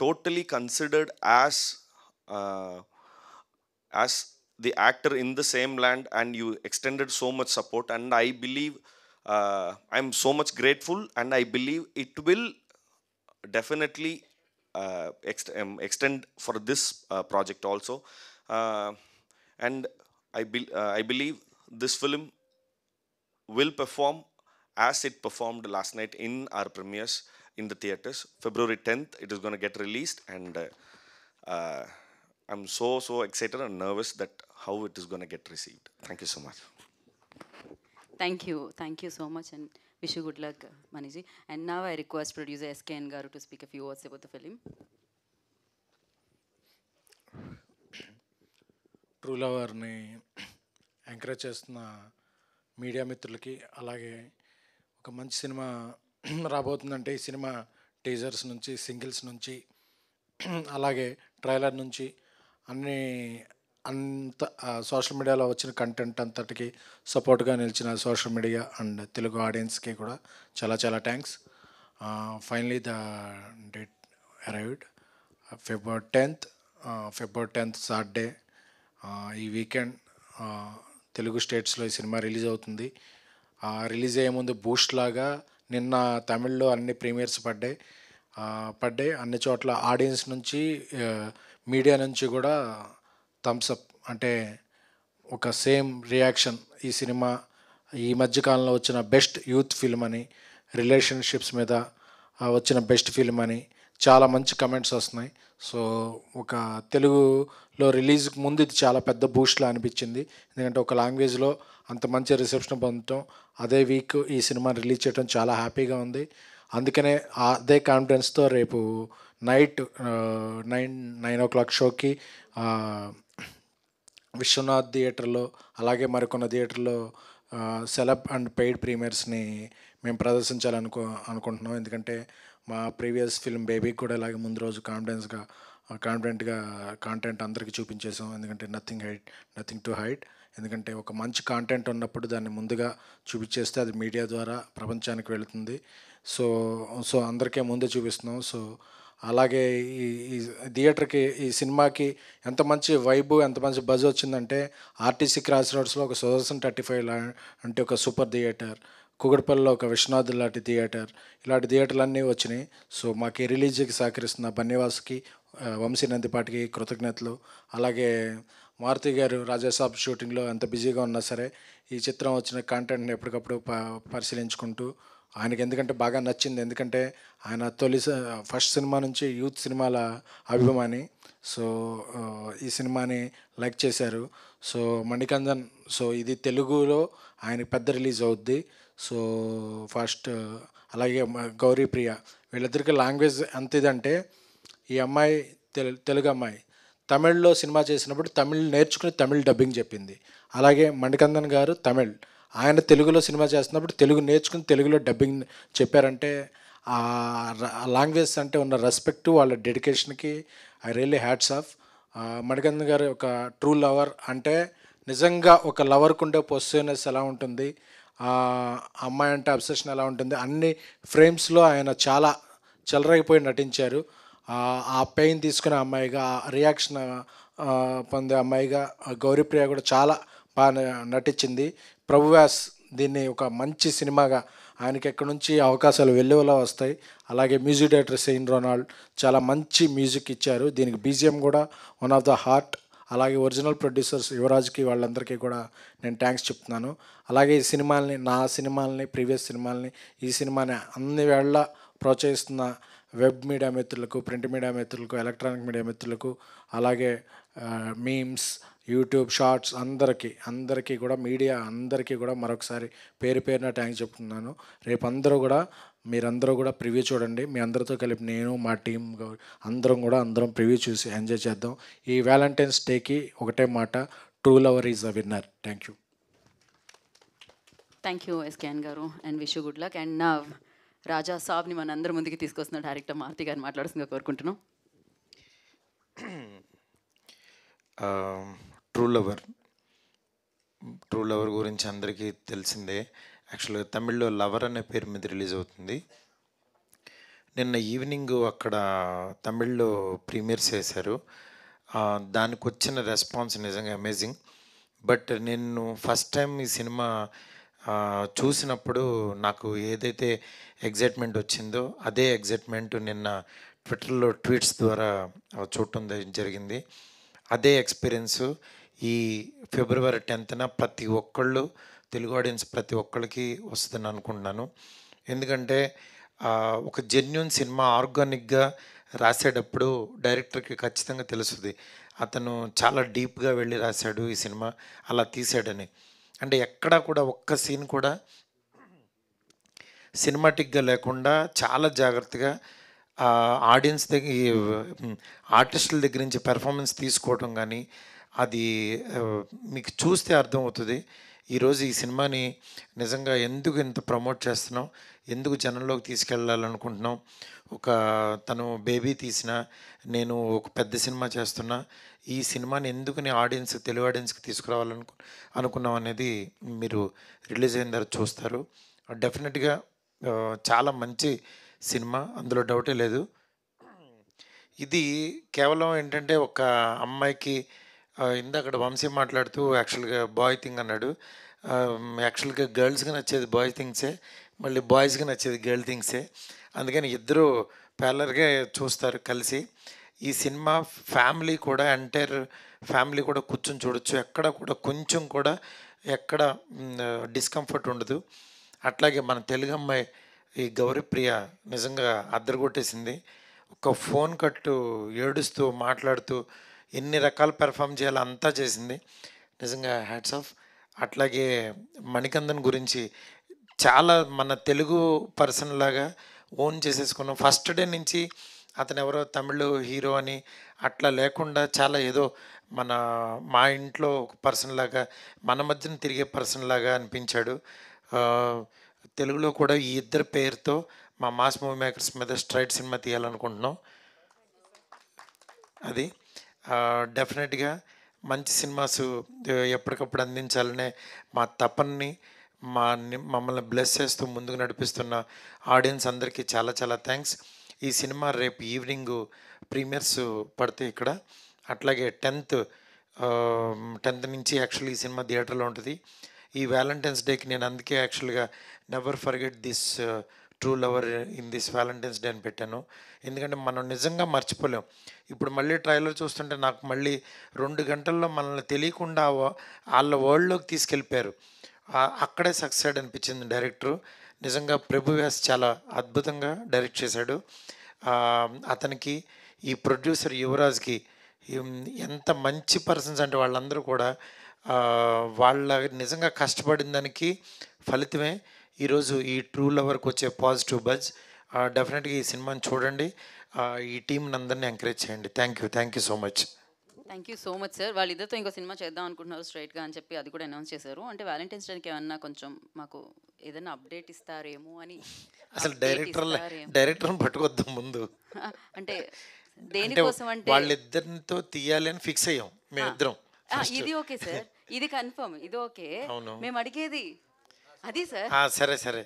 totally considered as the actor in the same land, and you extended so much support. And I believe I'm so much grateful, and I believe it will definitely extend for this project also. And I believe this film will perform as it performed last night in our premieres in the theaters. February 10th it is going to get released, and I'm so excited and nervous that how it is going to get received. Thank you so much. Thank you so much, and wish you good luck, Maniji. And now I request producer SKN Garu to speak a few words about the film. True లవర్ని encourage చేస్తున్న media మిత్రులకి, అలాగే ఒక మంచి cinema రాబోతుందంటే ఈ cinema teasers నుంచి, singles నుంచి, అలాగే ట్రైలర్ నుంచి అంత సోషల్ మీడియాలో వచ్చిన కంటెంట్ అంతటికి సపోర్ట్గా నిలిచిన సోషల్ మీడియా అండ్ తెలుగు ఆడియన్స్కి కూడా చాలా చాలా thanks. Finally the date arrived, February 10th Saturday. ఈ వీకెండ్ తెలుగు స్టేట్స్లో ఈ సినిమా రిలీజ్ అవుతుంది. రిలీజ్ అయ్యే ముందు బూస్ట్ లాగా నిన్న తమిళ్లో అన్ని ప్రీమియర్స్ పడ్డాయి. అన్ని చోట్ల ఆడియన్స్ నుంచి, మీడియా నుంచి కూడా థమ్స్అప్, అంటే ఒక సేమ్ రియాక్షన్. ఈ సినిమా ఈ మధ్యకాలంలో వచ్చిన బెస్ట్ యూత్ ఫిల్మ్ అని, రిలేషన్షిప్స్ మీద వచ్చిన బెస్ట్ ఫిల్మ్ అని చాలా మంచి కమెంట్స్ వస్తున్నాయి. సో ఒక తెలుగులో రిలీజ్కి ముందు ఇది చాలా పెద్ద బూస్ట్లా అనిపించింది. ఎందుకంటే ఒక లాంగ్వేజ్లో అంత మంచి రిసెప్షన్ పొందటం, అదే వీక్ ఈ సినిమా రిలీజ్ చేయడం చాలా హ్యాపీగా ఉంది. అందుకనే అదే కాన్ఫిడెన్స్తో రేపు నైట్ 9 o'clock షోకి విశ్వనాథ్ థియేటర్లో అలాగే థియేటర్లో సెలబ్ అండ్ పెయిడ్ ప్రీమియర్స్ని మేము అనుకుంటున్నాం. ఎందుకంటే మా ప్రీవియస్ ఫిల్మ్ బేబీకి కూడా ఇలాగే ముందు రోజు కాన్ఫిడెంట్గా కాంటెంట్ అందరికీ చూపించేసాం. ఎందుకంటే నథింగ్ టు హైడ్. ఎందుకంటే ఒక మంచి కాంటెంట్ ఉన్నప్పుడు దాన్ని ముందుగా చూపించేస్తే అది మీడియా ద్వారా ప్రపంచానికి వెళుతుంది. సో అందరికీ ముందే చూపిస్తున్నాం. సో అలాగే ఈ థియేటర్కి ఈ సినిమాకి ఎంత మంచి వైబు ఎంత మంచి బజ్ వచ్చిందంటే ఆర్టీసీ క్రాస్ రోడ్స్లో ఒక సుదర్శన్ 35 అంటే ఒక సూపర్ థియేటర్, కూకట్పల్లిలో ఒక విశ్వనాథ్ లాంటి థియేటర్, ఇలాంటి థియేటర్లన్నీ వచ్చినాయి. సో మాకు రిలీజ్కి సహకరిస్తున్న బన్నివాస్కి, వంశీ నందిపాటికి కృతజ్ఞతలు. అలాగే మారుతి గారు రాజాసాబ్ షూటింగ్లో ఎంత బిజీగా ఉన్నా సరే ఈ చిత్రం వచ్చిన కాంటెంట్ని ఎప్పటికప్పుడు పరిశీలించుకుంటూ ఆయనకి ఎందుకంటే బాగా నచ్చింది. ఎందుకంటే ఆయన ఫస్ట్ సినిమా నుంచి యూత్ సినిమాల అభిమాని. సో ఈ సినిమాని లైక్ చేశారు. సో మణికందన్, సో ఇది తెలుగులో ఆయన పెద్ద రిలీజ్ అవుద్ది. సో ఫస్ట్ అలాగే గౌరీప్రియ, వీళ్ళిద్దరికి లాంగ్వేజ్ ఎంత ఇదంటే ఈ అమ్మాయి తెలుగు అమ్మాయి తమిళ్లో సినిమా చేసినప్పుడు తమిళ్ నేర్చుకుని తమిళ్ డబ్బింగ్ చెప్పింది. అలాగే మణికందన్ గారు తమిళ్, ఆయన తెలుగులో సినిమా చేస్తున్నప్పుడు తెలుగు నేర్చుకుని తెలుగులో డబ్బింగ్ చెప్పారంటే ఆ లాంగ్వేజ్ అంటే ఉన్న రెస్పెక్ట్, వాళ్ళ డెడికేషన్కి I really hats off. Manikandan గారు ఒక ట్రూ లవర్ అంటే నిజంగా ఒక లవర్కు ఉండే పొసిటివ్నెస్ ఎలా ఉంటుంది, అమ్మాయి అంటే అబ్సెషన్ ఎలా ఉంటుంది, అన్ని ఫ్రేమ్స్లో ఆయన చాలా చెలరైపోయి నటించారు. ఆ పెయిన్ తీసుకునే అమ్మాయిగా, రియాక్షన్ పొందే అమ్మాయిగా గౌరీప్రియ కూడా చాలా బాగా నటించింది. ప్రభువాస్ దీన్ని ఒక మంచి సినిమాగా ఆయనకి ఎక్కడి నుంచి అవకాశాలు వెల్లువలా వస్తాయి. అలాగే మ్యూజిక్ డైరెక్టర్ సెయిన్ రొనాల్డ్ చాలా మంచి మ్యూజిక్ ఇచ్చారు. దీనికి బీజిఎం కూడా వన్ ఆఫ్ ద హార్ట్. అలాగే ఒరిజినల్ ప్రొడ్యూసర్స్ యువరాజ్కి వాళ్ళందరికీ కూడా నేను థ్యాంక్స్ చెప్తున్నాను. అలాగే ఈ సినిమాల్ని, నా సినిమాల్ని, ప్రీవియస్ సినిమాల్ని, ఈ సినిమాని అన్ని వేళ ప్రోత్సహిస్తున్న వెబ్ మీడియా మిత్రులకు, ప్రింట్ మీడియా మిత్రులకు, ఎలక్ట్రానిక్ మీడియా మిత్రులకు, అలాగే మీమ్స్, యూట్యూబ్ షార్ట్స్ అందరికీ కూడా, మీడియా అందరికీ కూడా మరొకసారి పేరున థ్యాంక్స్ చెప్తున్నాను. రేపు మీరందరూ కూడా ప్రివ్యూ చూడండి. మీ అందరితో కలిపి నేను, మా టీం అందరం ప్రివ్యూ చూసి ఎంజాయ్ చేద్దాం. ఈ వ్యాలంటైన్స్ డేకి ఒకటే మాట, true lover is a winner. Thank you. Thank you SKN గారు and wish you good luck. And నా రాజా సాబ్ని మన అందరి ముందుకి తీసుకొస్తున్న డైరెక్టర్ మారుతి గారిని మాట్లాడుతుందిగా కోరుకుంటున్నాం. ట్రూ లవర్ గురించి అందరికీ తెలిసిందే. యాక్చువల్గా తమిళ్లో లవర్ అనే పేరు మీద రిలీజ్ అవుతుంది. నిన్న ఈవినింగ్ అక్కడ తమిళ్లో ప్రీమియర్స్ చేశారు. దానికి వచ్చిన రెస్పాన్స్ నిజంగా అమేజింగ్. బట్ నేను ఫస్ట్ టైం ఈ సినిమా చూసినప్పుడు నాకు ఏదైతే ఎగ్జైట్మెంట్ వచ్చిందో అదే ఎగ్జైట్మెంట్ నిన్న ట్విట్టర్లో ట్వీట్స్ ద్వారా చూడటం జరిగింది. అదే ఎక్స్పీరియన్స్ ఈ ఫిబ్రవరి 10న ప్రతి ఒక్కళ్ళు, తెలుగు ఆడియన్స్ ప్రతి ఒక్కళ్ళకి వస్తుందని అనుకుంటున్నాను. ఎందుకంటే ఒక జెన్యూన్ సినిమా ఆర్గానిక్గా రాసేటప్పుడు డైరెక్టర్కి ఖచ్చితంగా తెలుస్తుంది అతను చాలా డీప్గా వెళ్ళి రాశాడు ఈ సినిమా, అలా తీసాడని. అంటే ఎక్కడా కూడా ఒక్క సీన్ కూడా సినిమాటిక్గా లేకుండా చాలా జాగ్రత్తగా ఆడియన్స్ దగ్గర, ఆర్టిస్టుల దగ్గర నుంచి పెర్ఫార్మెన్స్ తీసుకోవడం కానీ, అది మీకు చూస్తే అర్థమవుతుంది. ఈరోజు ఈ సినిమాని నిజంగా ఎందుకు ఇంత ప్రమోట్ చేస్తున్నాం, ఎందుకు జనంలోకి తీసుకెళ్ళాలనుకుంటున్నాం. తను బేబీ తీసిన, నేను ఒక పెద్ద సినిమా చేస్తున్నా, ఈ సినిమాని ఎందుకని తెలుగు ఆడియన్స్కి తీసుకురావాలనుకున్నాం అనేది మీరు రిలీజ్ అయిన తర్వాత చూస్తారు. డెఫినెట్గా చాలా మంచి సినిమా, అందులో డౌటే లేదు. ఇది కేవలం ఏంటంటే ఒక అమ్మాయికి, ఇందాక వంశీ మాట్లాడుతూ యాక్చువల్గా బాయ్ థింగ్ అన్నాడు. యాక్చువల్గా గర్ల్స్కి నచ్చేది బాయ్ థింగ్సే, మళ్ళీ బాయ్స్కి నచ్చేది గర్ల్ థింగ్సే. అందుకని ఇద్దరు ప్యారలర్గా చూస్తారు కలిసి. ఈ సినిమా ఫ్యామిలీ కూడా, ఎంటైర్ ఫ్యామిలీ కూడా కూర్చొని చూడొచ్చు. ఎక్కడ కూడా కొంచెం కూడా ఎక్కడ డిస్కంఫర్ట్ ఉండదు. అట్లాగే మన తెలుగు అమ్మాయి ఈ గౌరీప్రియ నిజంగా అద్దరగొట్టేసింది. ఒక ఫోన్ కట్టు ఏడుస్తూ మాట్లాడుతూ ఎన్ని రకాల పెర్ఫామ్ చేయాలో అంతా చేసింది. నిజంగా హ్యాట్స్ ఆఫ్. అట్లాగే మణికందన్ గురించి చాలా మన తెలుగు పర్సన్ లాగా ఓన్ చేసేసుకున్నాం. ఫస్ట్ డే నుంచి అతను ఎవరో తమిళ్ హీరో అని అట్లా లేకుండా చాలా ఏదో మా ఇంట్లో ఒక పర్సన్ లాగా, మన మధ్యన తిరిగే పర్సన్ లాగా అనిపించాడు. తెలుగులో కూడా ఈ ఇద్దరు పేరుతో మా మాస్ మూవీ మేకర్స్ మీద స్ట్రైట్ సినిమా తీయాలనుకుంటున్నాం. అది డెఫినెట్గా మంచి సినిమాస్ ఎప్పటికప్పుడు అందించాలనే మా తపనని మమ్మల్ని బ్లెస్ చేస్తూ ముందుకు నడిపిస్తున్న ఆడియన్స్ అందరికీ చాలా చాలా థ్యాంక్స్. ఈ సినిమా రేపు ఈవినింగ్ ప్రీమియర్స్ పడితే ఇక్కడ, అట్లాగే 10th నుంచి యాక్చువల్లీ ఈ సినిమా థియేటర్లో ఉంటుంది. ఈ వ్యాలంటైన్స్ డేకి నేను అందుకే యాక్చువల్గా never forget this true lover in this Valentine's day అని పెట్టాను. ఎందుకంటే మనం నిజంగా మర్చిపోలేం. ఇప్పుడు మళ్ళీ ట్రైలర్ చూస్తుంటే నాకు మళ్ళీ 2 గంటల్లో మనల్ని తెలియకుండా వాళ్ళ వరల్డ్లోకి తీసుకెళ్ళిపోయారు. అక్కడే సక్సెస్ అనిపించింది డైరెక్టరు. నిజంగా ప్రభు వ్యాస్ చాలా అద్భుతంగా డైరెక్ట్ చేశాడు. అతనికి ఈ ప్రొడ్యూసర్ యువరాజ్కి ఎంత మంచి పర్సన్స్ అంటే వాళ్ళందరూ కూడా వాళ్ళ నిజంగా కష్టపడిన దానికి ఫలితమే ఈరోజు ఈ ట్రూ లవర్కి వచ్చే పాజిటివ్ బజ్. డెఫినెట్గా ఈ సినిమాని చూడండి. ఈ టీంని అందరినీ ఎంకరేజ్ చేయండి. Thank you so much. Thank you so much sir. వాళ్ళిద్దరితో ఇంకో సినిమా చేద్దాం అనుకుంటున్నారు స్ట్రైట్గా అని చెప్పి అది కూడా అనౌన్స్ చేశారు. అంటే వ్యాలంటైన్స్ డేకి ఏమన్నా కొంచెం మాకు ఏదైనా అప్డేట్ ఇస్తారేమో అని. అసలు డైరెక్టర్ని పట్టుకొద్దాం ముందు. అంటే దేనికోసం అంటే వాళ్ళిద్దరితో తీయాలి అని ఫిక్స్ అయ్యాం మేమిద్దరం. ఇది ఓకే సార్, ఇది కన్ఫర్మ్, ఇది ఓకే. మేము అడిగేది అది సార్. సరే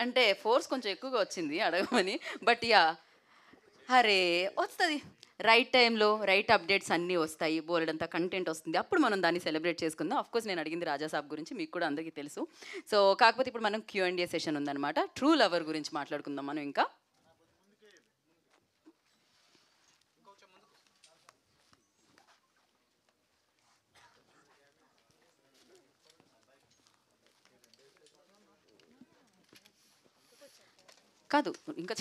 అంటే ఫోర్స్ కొంచెం ఎక్కువగా వచ్చింది అడగమని. బట్ యా, అరే వస్తుంది రైట్ టైంలో రైట్ అప్డేట్స్ అన్నీ వస్తాయి, బోలెడంతా కంటెంట్ వస్తుంది, అప్పుడు మనం దాన్ని సెలబ్రేట్ చేసుకుందాం. అఫ్కోర్స్ నేను అడిగింది రాజా సాబ్ గురించి, మీకు కూడా అందరికీ తెలుసు. సో కాకపోతే ఇప్పుడు మనం Q&A సెషన్ ఉందన్నమాట. ట్రూ లవర్ గురించి మాట్లాడుకుందాం మనం. ఇంకా కాదు ఇంకా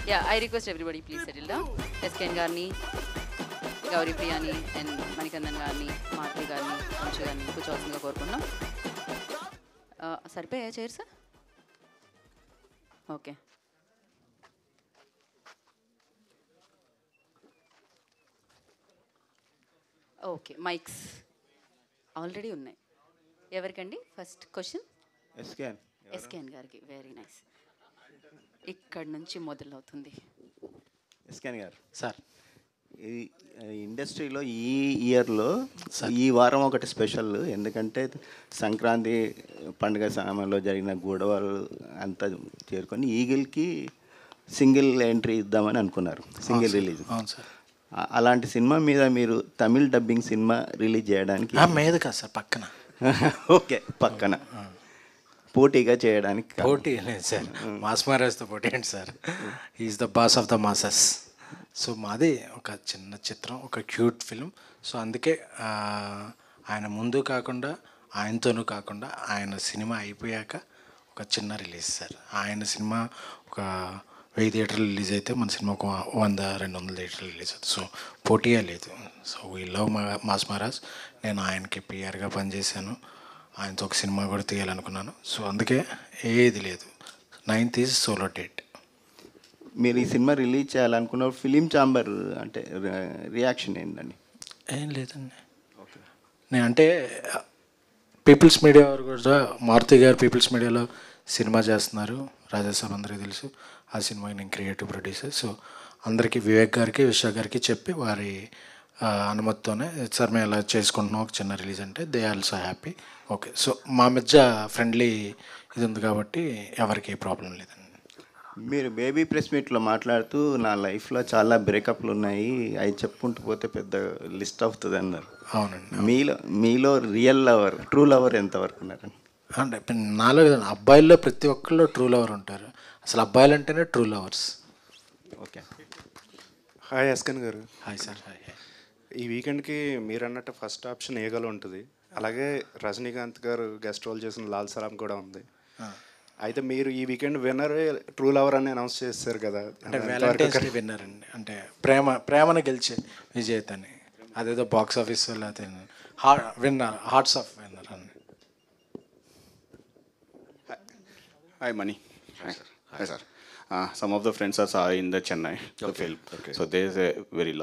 yeah, I request everybody please settle down. SKN గారిని, గౌరీ ప్రియాని అండ్ మణికందన్ గారిని, మారుతి గారిని, వంశీ గారిని కూర్చోవాల్సిందిగా కోరుకున్నాం. సరిపోయా chairs? Okay. Okay, mics already ఉన్నాయి. ఎవరికండి ఫస్ట్ క్వశ్చన్? ఎస్కేన్ గారికి. Very nice. ఇక్కడ నుంచి మొదలవుతుంది. ఎస్కేన్ గారు సార్, ఈ ఇండస్ట్రీలో ఈ ఇయర్లో ఈ వారం ఒకటి స్పెషల్. ఎందుకంటే సంక్రాంతి పండుగ సమయంలో జరిగిన గొడవలు అంతా చేరుకొని ఈగిల్కి సింగిల్ ఎంట్రీ ఇద్దామని అనుకున్నారు, సింగిల్ రిలీజ్. అలాంటి సినిమా మీద మీరు తమిళ్ డబ్బింగ్ సినిమా రిలీజ్ చేయడానికి మీద కాదు సార్, పక్కన. ఓకే, పక్కన పోటీగా చేయడానికి. పోటీ లేదు సార్, మాస్ మహారాజ్తో పోటీ ఏంటి sir? Is the boss of the masses. So మాది ఒక చిన్న చిత్రం, ఒక క్యూట్ ఫిల్మ్. సో అందుకే ఆయన ముందు కాకుండా, ఆయనతోనూ కాకుండా, ఆయన సినిమా అయిపోయాక ఒక చిన్న రిలీజ్ సార్. ఆయన సినిమా ఒక 1000 థియేటర్లు రిలీజ్ అయితే మన సినిమా ఒక 100-200 థియేటర్లు రిలీజ్ అవుతుంది. సో పోటీయే లేదు. So we love mass Maharaj. నేను ఆయనకి పిఆర్గా పనిచేశాను, ఆయనతో ఒక సినిమా కూడా తీయాలనుకున్నాను. సో అందుకే ఏది లేదు. 9th is solo date. మీరు ఈ సినిమా రిలీజ్ చేయాలనుకున్న ఫిలిం ఛాంబర్ అంటే రియాక్షన్ ఏంటండి? ఏం లేదండి. నేను అంటే పీపుల్స్ మీడియా వారు కూడా, మారుతి గారు పీపుల్స్ మీడియాలో సినిమా చేస్తున్నారు, రాజాసాబ్ అందరికీ తెలుసు. ఆ సినిమాకి నేను క్రియేటివ్ ప్రొడ్యూసర్. సో అందరికీ, వివేక్ గారికి, విశ్వ గారికి చెప్పి వారి అనుమతితోనే సార్ మేము ఇలా చేసుకుంటున్నాం ఒక చిన్న రిలీజ్ అంటే they also happy. Okay. So మా మధ్య ఫ్రెండ్లీ ఇది ఉంది కాబట్టి ఎవరికి ఏ ప్రాబ్లం లేదండి. మీరు బేబీ ప్రెస్ మీట్లో మాట్లాడుతూ నా లైఫ్లో చాలా బ్రేకప్లు ఉన్నాయి, అవి చెప్పుకుంటూ పోతే పెద్ద లిస్ట్ అవుతుంది అన్నారు. అవునండి. మీలో రియల్ లవర్, ట్రూ లవర్ ఎంతవరకు ఉన్నారండి? అంటే నాలో అబ్బాయిల్లో ప్రతి ఒక్కళ్ళు ట్రూ లవర్ ఉంటారు. అసలు అబ్బాయిలు అంటేనే ట్రూ లవర్స్. ఓకే. హాయ్ ఎస్కెన్ గారు. Hi sir. హాయ్. ఈ వీకెండ్కి మీరు అన్నట్టు ఫస్ట్ ఆప్షన్ ఏగలు ఉంటుంది. అలాగే రజనీకాంత్ గారు గెస్ట్ రోల్ చేసిన లాల్ సలాం కూడా ఉంది. అయితే మీరు ఈ వీకెండ్ విన్నర్ ట్రూ లవర్ అని అనౌన్స్ చేశారు కదా, అంటే వ్యాలంటైన్స్ డే విన్నర్ అండి, అంటే ప్రేమను గెలిచే విజేతని, అదేదో బాక్స్ ఆఫీస్ లేకపోతే విన్నర్, హార్ట్స్ ఆఫ్ విన్నర్ అని. Hi, Mani. Hi, sir. Some of the friends are saw in the Chennai the film. Okay. So there is a very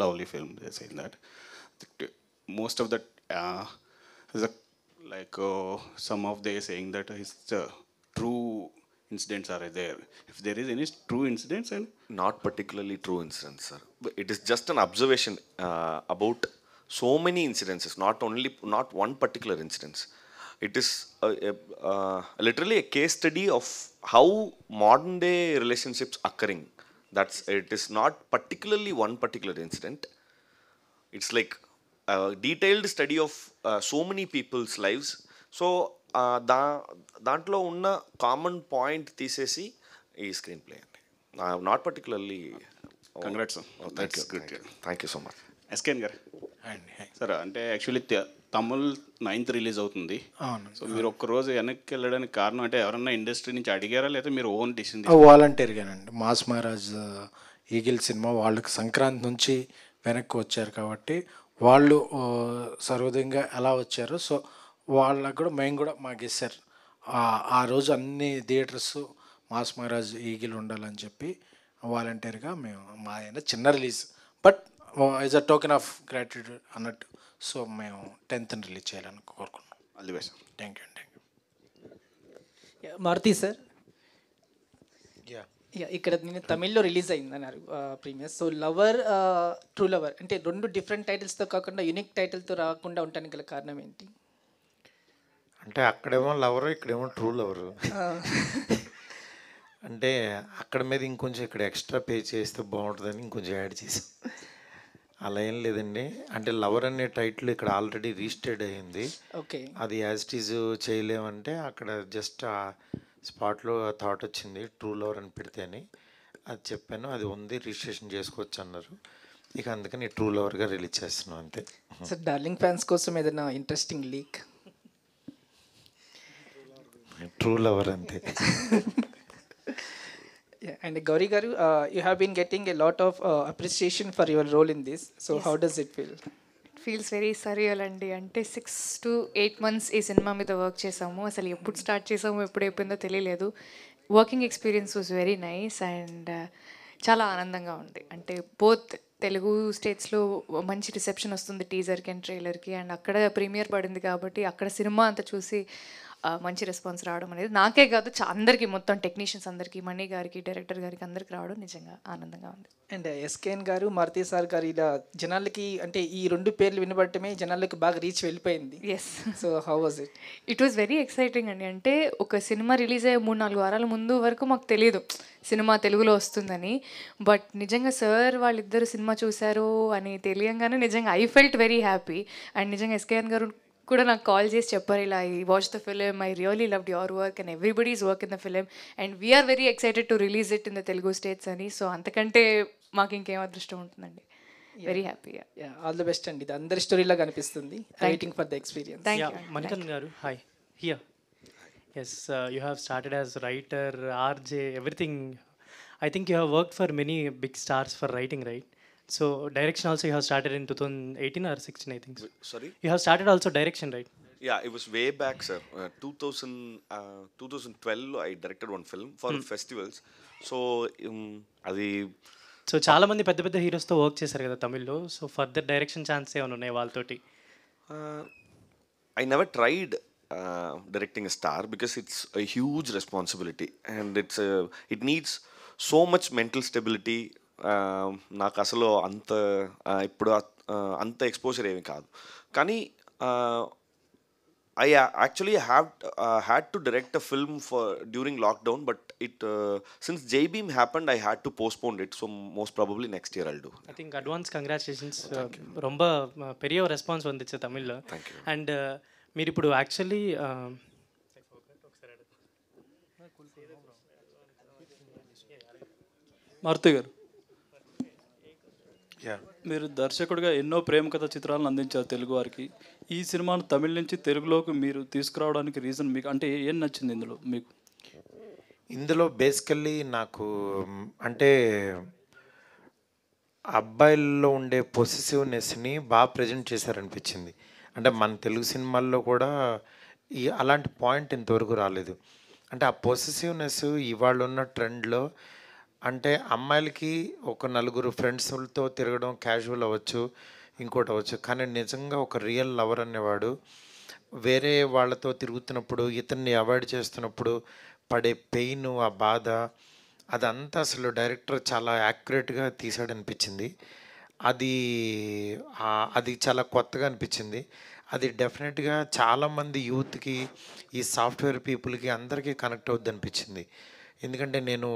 lovely film. They say that most of that is some of they saying that it's true incidents are there. If there is any true incidents, and not particularly true incidents, sir. But it is just an observation about so many incidences. Not one particular incidents. It is literally a case study of how modern day relationships occurring. It is not particularly one particular incident. It's like a detailed study of so many people's lives. So దాంట్లో ఉన్న common point తీసేసి ఈ screenplay అండి, not particularly. Congrats. Thank you so much. SKN గారు sir, అంటే actually Tamil 9th release అవుతుంది. So మీరు ఒక్కరోజు వెనక్కి వెళ్ళడానికి కారణం అంటే ఎవరన్నా ఇండస్ట్రీ నుంచి అడిగారా, లేదా మీరు ఓన్ డిసిషన్? వాలంటీర్గానండి. మాస్ మహారాజ్ ఈగిల్ సినిమా వాళ్ళకి సంక్రాంతి నుంచి వెనక్కి వచ్చారు కాబట్టి వాళ్ళు సర్వోదయంగా ఎలా వచ్చారో, సో వాళ్ళకు కూడా మేము కూడా మాకు ఇస్తారు. ఆ రోజు అన్ని థియేటర్స్ మాస్ మహారాజ్ ఈగిల్ ఉండాలని చెప్పి వాలంటీర్గా మేము మా చిన్న release, but as a token of gratitude అన్నట్టు. సో మేము 10th రిలీజ్ చేయాలని కోరుకున్నాం. All the best. Thank you. Maruthi sir, ఇక్కడ నేను తమిళ్లో రిలీజ్ అయిందన్నారు premiere. So lover, true lover అంటే 2 డిఫరెంట్ టైటిల్స్తో కాకుండా యూనిక్ టైటిల్తో రాకుండా ఉండడానికి గల కారణం ఏంటి? అంటే అక్కడేమో లవరు, ఇక్కడేమో ట్రూ లవరు. అంటే అక్కడ మీద ఇంకొంచెం ఇక్కడ ఎక్స్ట్రా పే చేస్తే బాగుంటుందని ఇంకొంచెం యాడ్ చేసాం. అలా ఏం లేదండి. అంటే లవర్ అనే టైటిల్ ఇక్కడ ఆల్రెడీ రిజిస్టర్డ్ అయ్యింది. ఓకే, అది యాజ్ ఇట్ ఈజ్ చేయలేమంటే అక్కడ జస్ట్ ఆ స్పాట్లో థాట్ వచ్చింది ట్రూ లవర్ అని పెడితే అని. అది చెప్పాను, అది ఉంది, రిజిస్ట్రేషన్ చేసుకోవచ్చు అన్నారు. ఇక అందుకని ట్రూ లవర్గా రిలీజ్ చేస్తున్నాం అంతే. సార్, డార్లింగ్ ఫ్యాన్స్ కోసం ఏదైనా ఇంట్రెస్టింగ్ లీక్? ట్రూ లవర్ అంతే. And Gauri garu, you have been getting a lot of appreciation for your role in this. So yes. How does it feel? It feels very surreal అండి. అంటే 6 to 8 months ఈ cinema మీద work చేసాము. అసలు ఎప్పుడు start చేసాము, ఎప్పుడు అయిపోయిందో తెలియలేదు. Working experience was very nice and చాలా ఆనందంగా ఉంది. అంటే బోత్ తెలుగు స్టేట్స్లో మంచి రిసెప్షన్ వస్తుంది టీజర్కి అండ్ ట్రైలర్కి, అండ్ అక్కడ ప్రీమియర్ పడింది కాబట్టి అక్కడ సినిమా అంతా చూసి మంచి రెస్పాన్స్ రావడం అనేది నాకే కాదు అందరికీ, మొత్తం టెక్నీషియన్స్ అందరికీ, మణి గారికి, డైరెక్టర్ గారికి అందరికి రావడం నిజంగా ఆనందంగా ఉంది. అండ్ ఎస్కేఎన్ గారు, మారుతి సార్ గారు ఇలా జనాలకి అంటే ఈ 2 పేర్లు వినబడటమే జనాలకి బాగా రీచ్ వెళ్ళిపోయింది. Yes. So how was it? It was very exciting అండి. అంటే ఒక సినిమా రిలీజ్ అయ్యే 3-4 వారాల ముందు వరకు మాకు తెలియదు సినిమా తెలుగులో వస్తుందని. బట్ నిజంగా సార్ వాళ్ళిద్దరు సినిమా చూశారు అని తెలియంగానే నిజంగా I felt very happy. And నిజంగా ఎస్కేఎన్ గారు కూడా నాకు కాల్ చేసి చెప్పారు, ఇలా I watch the film, I really loved your work and everybody's work in the film and we are very excited to release it in the Telugu states అని. So అంతకంటే మాకు ఇంకేం అదృష్టం ఉంటుందండి. Very happy. All the best అండి. ఇది అందరి స్టోరీలా కనిపిస్తుంది. Waiting for the experience. Manikandan గారు, hi. Here yes, you have started as writer, RJ, everything. I think you have worked for many big stars for writing, right? So direction also you have started in 2018 or 16, I think. Sorry? You have started also direction, right? Yeah, it was way back, sir. 2012 I directed one film for festivals. So అది so చాలా మంది పెద్ద పెద్ద హీరోస్తో work చేశారు కదా తమిళ్లో. So further direction chance ఏమైనా ఉన్నాయి వాళ్ళతోటి? I never tried directing a star because it's a huge responsibility and it needs so much mental stability. నాకు అసలు ఇప్పుడు అంత ఎక్స్పోజర్ ఏమి కాదు. కానీ I actually had to direct a film during lockdown, but since J-Beam happened, I had to postpone it. So most probably next year I'll do. I think advance congratulations. ரொம்ப பெரிய response வந்துச்சு தமிழ்లో. And మీరు ఇప్పుడు actually Maruti గారు, మీరు దర్శకుడిగా ఎన్నో ప్రేమ కథ చిత్రాలను అందించారు తెలుగు వారికి. ఈ సినిమాను తమిళ నుంచి తెలుగులోకి మీరు తీసుకురావడానికి రీజన్ మీకు అంటే ఏం నచ్చింది ఇందులో మీకు? ఇందులో బేసికల్లీ నాకు అంటే అబ్బాయిల్లో ఉండే పొసెసివ్నెస్ని బాగా ప్రజెంట్ చేశారనిపించింది. అంటే మన తెలుగు సినిమాల్లో కూడా అలాంటి పాయింట్ ఇంతవరకు రాలేదు. అంటే ఆ పొసెసివ్నెస్ ఇవాళ ఉన్న ట్రెండ్లో అంటే అమ్మాయిలకి ఒక నలుగురు ఫ్రెండ్స్తో తిరగడం క్యాజువల్ అవ్వచ్చు, ఇంకోటి అవ్వచ్చు, కానీ నిజంగా ఒక రియల్ లవర్ అనేవాడు వేరే వాళ్ళతో తిరుగుతున్నప్పుడు ఇతన్ని అవాయిడ్ చేస్తున్నప్పుడు పడే పెయిన్, ఆ బాధ, అదంతా అసలు డైరెక్టర్ చాలా యాక్యురేట్గా తీసాడనిపించింది. అది చాలా కొత్తగా అనిపించింది. అది డెఫినెట్గా చాలామంది యూత్కి, ఈ సాఫ్ట్వేర్ పీపుల్కి అందరికీ కనెక్ట్ అవుద్ది అనిపించింది. ఎందుకంటే నేను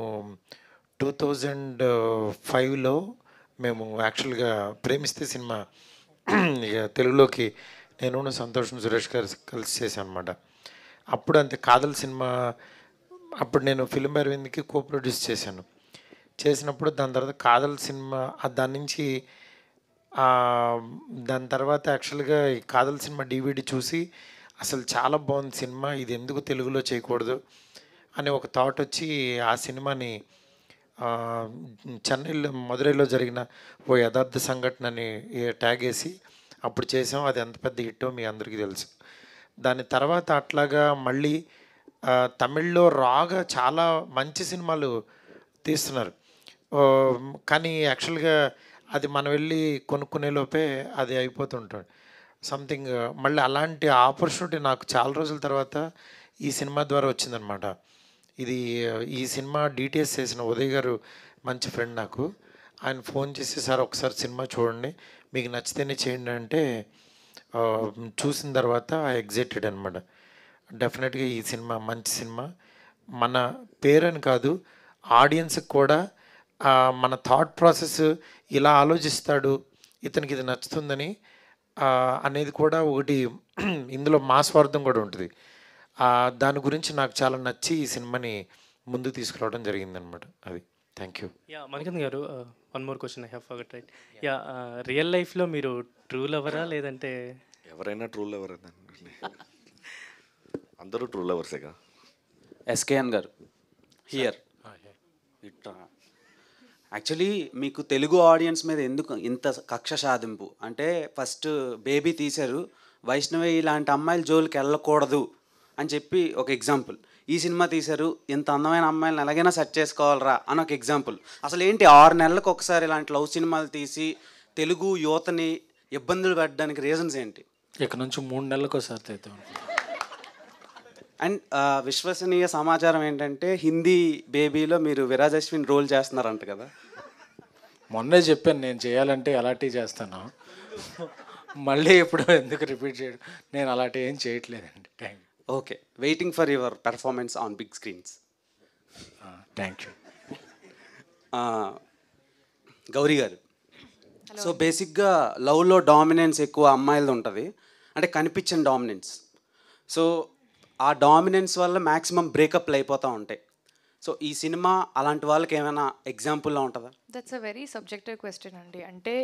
2005లో మేము యాక్చువల్గా ప్రేమిస్తే సినిమా ఇక తెలుగులోకి నేను సంతోషం సురేష్ గారు కలిసి చేశాను అనమాట. అప్పుడు అంతే కాదల్ సినిమా అప్పుడు నేను ఫిల్మ్ అరవింద్కి కో ప్రొడ్యూస్ చేసినప్పుడు దాని తర్వాత కాదల్ సినిమా దాని నుంచి దాని తర్వాత యాక్చువల్గా ఈ కాదల్ సినిమా డివిడి చూసి అసలు చాలా బాగుంది సినిమా, ఇది ఎందుకు తెలుగులో చేయకూడదు అనే ఒక థాట్ వచ్చి ఆ సినిమాని చెన్నైలో మదురైలో జరిగిన ఓ యథార్థ సంఘటనని ట్యాగ్ వేసి అప్పుడు చేసాం. అది ఎంత పెద్ద హిట్టో మీ అందరికీ తెలుసు. దాని తర్వాత అట్లాగా మళ్ళీ తమిళ్లో రాగా చాలా మంచి సినిమాలు తీస్తున్నారు. కానీ యాక్చువల్గా అది మనం వెళ్ళి కొనుక్కునే లోపే అది అయిపోతుంటాడు సంథింగ్. మళ్ళీ అలాంటి ఆపర్చునిటీ నాకు చాలా రోజుల తర్వాత ఈ సినిమా ద్వారా వచ్చిందనమాట. ఈ సినిమా డీటెయిల్స్ చేసిన ఉదయ్ గారు మంచి ఫ్రెండ్ నాకు. ఆయన ఫోన్ చేసి సార్ ఒకసారి సినిమా చూడండి, మీకు నచ్చితేనే చేయండి అంటే చూసిన తర్వాత ఎగ్జైటెడ్ అనమాట. డెఫినెట్గా ఈ సినిమా మంచి సినిమా. మన పేరని కాదు, ఆడియన్స్కి కూడా మన థాట్ ప్రాసెస్ ఇలా ఆలోచిస్తాడు, ఇతనికి ఇది నచ్చుతుందని అనేది కూడా ఒకటి ఇందులో మా స్వార్థం కూడా ఉంటుంది. దాని గురించి నాకు చాలా నచ్చి ఈ సినిమాని ముందుకు తీసుకురావడం జరిగిందనమాట. అది థ్యాంక్ యూ. యా మణికంద్ గారు, one more question I have forgot right. Yeah real లైఫ్లో మీరు ట్రూ లవరా లేదంటే? ఎవరైనా ట్రూ లవర్ అందరూ ట్రూ లవర్సేగా. ఎస్కేఎన్ గారు హియర్. ఇట్లా యాక్చువల్లీ మీకు తెలుగు ఆడియన్స్ మీద ఎందుకు ఇంత కక్ష సాధింపు అంటే, ఫస్ట్ బేబీ తీశారు, వైష్ణవి ఇలాంటి అమ్మాయిల జోలికి వెళ్ళకూడదు అని చెప్పి ఒక ఎగ్జాంపుల్. ఈ సినిమా తీశారు, ఇంత అందమైన అమ్మాయిలను ఎలాగైనా సెట్ చేసుకోవాలరా అని ఒక ఎగ్జాంపుల్. అసలు ఏంటి 6 నెలలకు ఒకసారి ఇలాంటి లవ్ సినిమాలు తీసి తెలుగు యువతని ఇబ్బందులు పెట్టడానికి రీజన్స్ ఏంటి? ఇక్కడ నుంచి 3 నెలలకు ఒకసారి తెద్దాం. అండ్ విశ్వసనీయ సమాచారం ఏంటంటే హిందీ బేబీలో మీరు విరాజ్ అశ్విన్ రోల్ చేస్తున్నారంట కదా. మొన్నే చెప్పాను నేను చేయాలంటే అలాంటివి చేస్తాను, మళ్ళీ ఇప్పుడు ఎందుకు రిపీట్ చేయడం, నేను అలాంటి ఏం చేయట్లేదండి. Thank you. Okay, waiting for your performance on big screens. Thank you. Gauri గారు, సో బేసిక్గా లవ్లో డామినెన్స్ ఎక్కువ అమ్మాయిలది ఉంటుంది, అంటే కనిపించని డామినెన్స్. సో ఆ డామినెన్స్ వల్ల మ్యాక్సిమం బ్రేకప్లు అయిపోతూ ఉంటాయి. సో ఈ సినిమా అలాంటి వాళ్ళకి ఏమైనా ఎగ్జాంపుల్లా ఉంటుందా? That's a very subjective question అండి. అంటే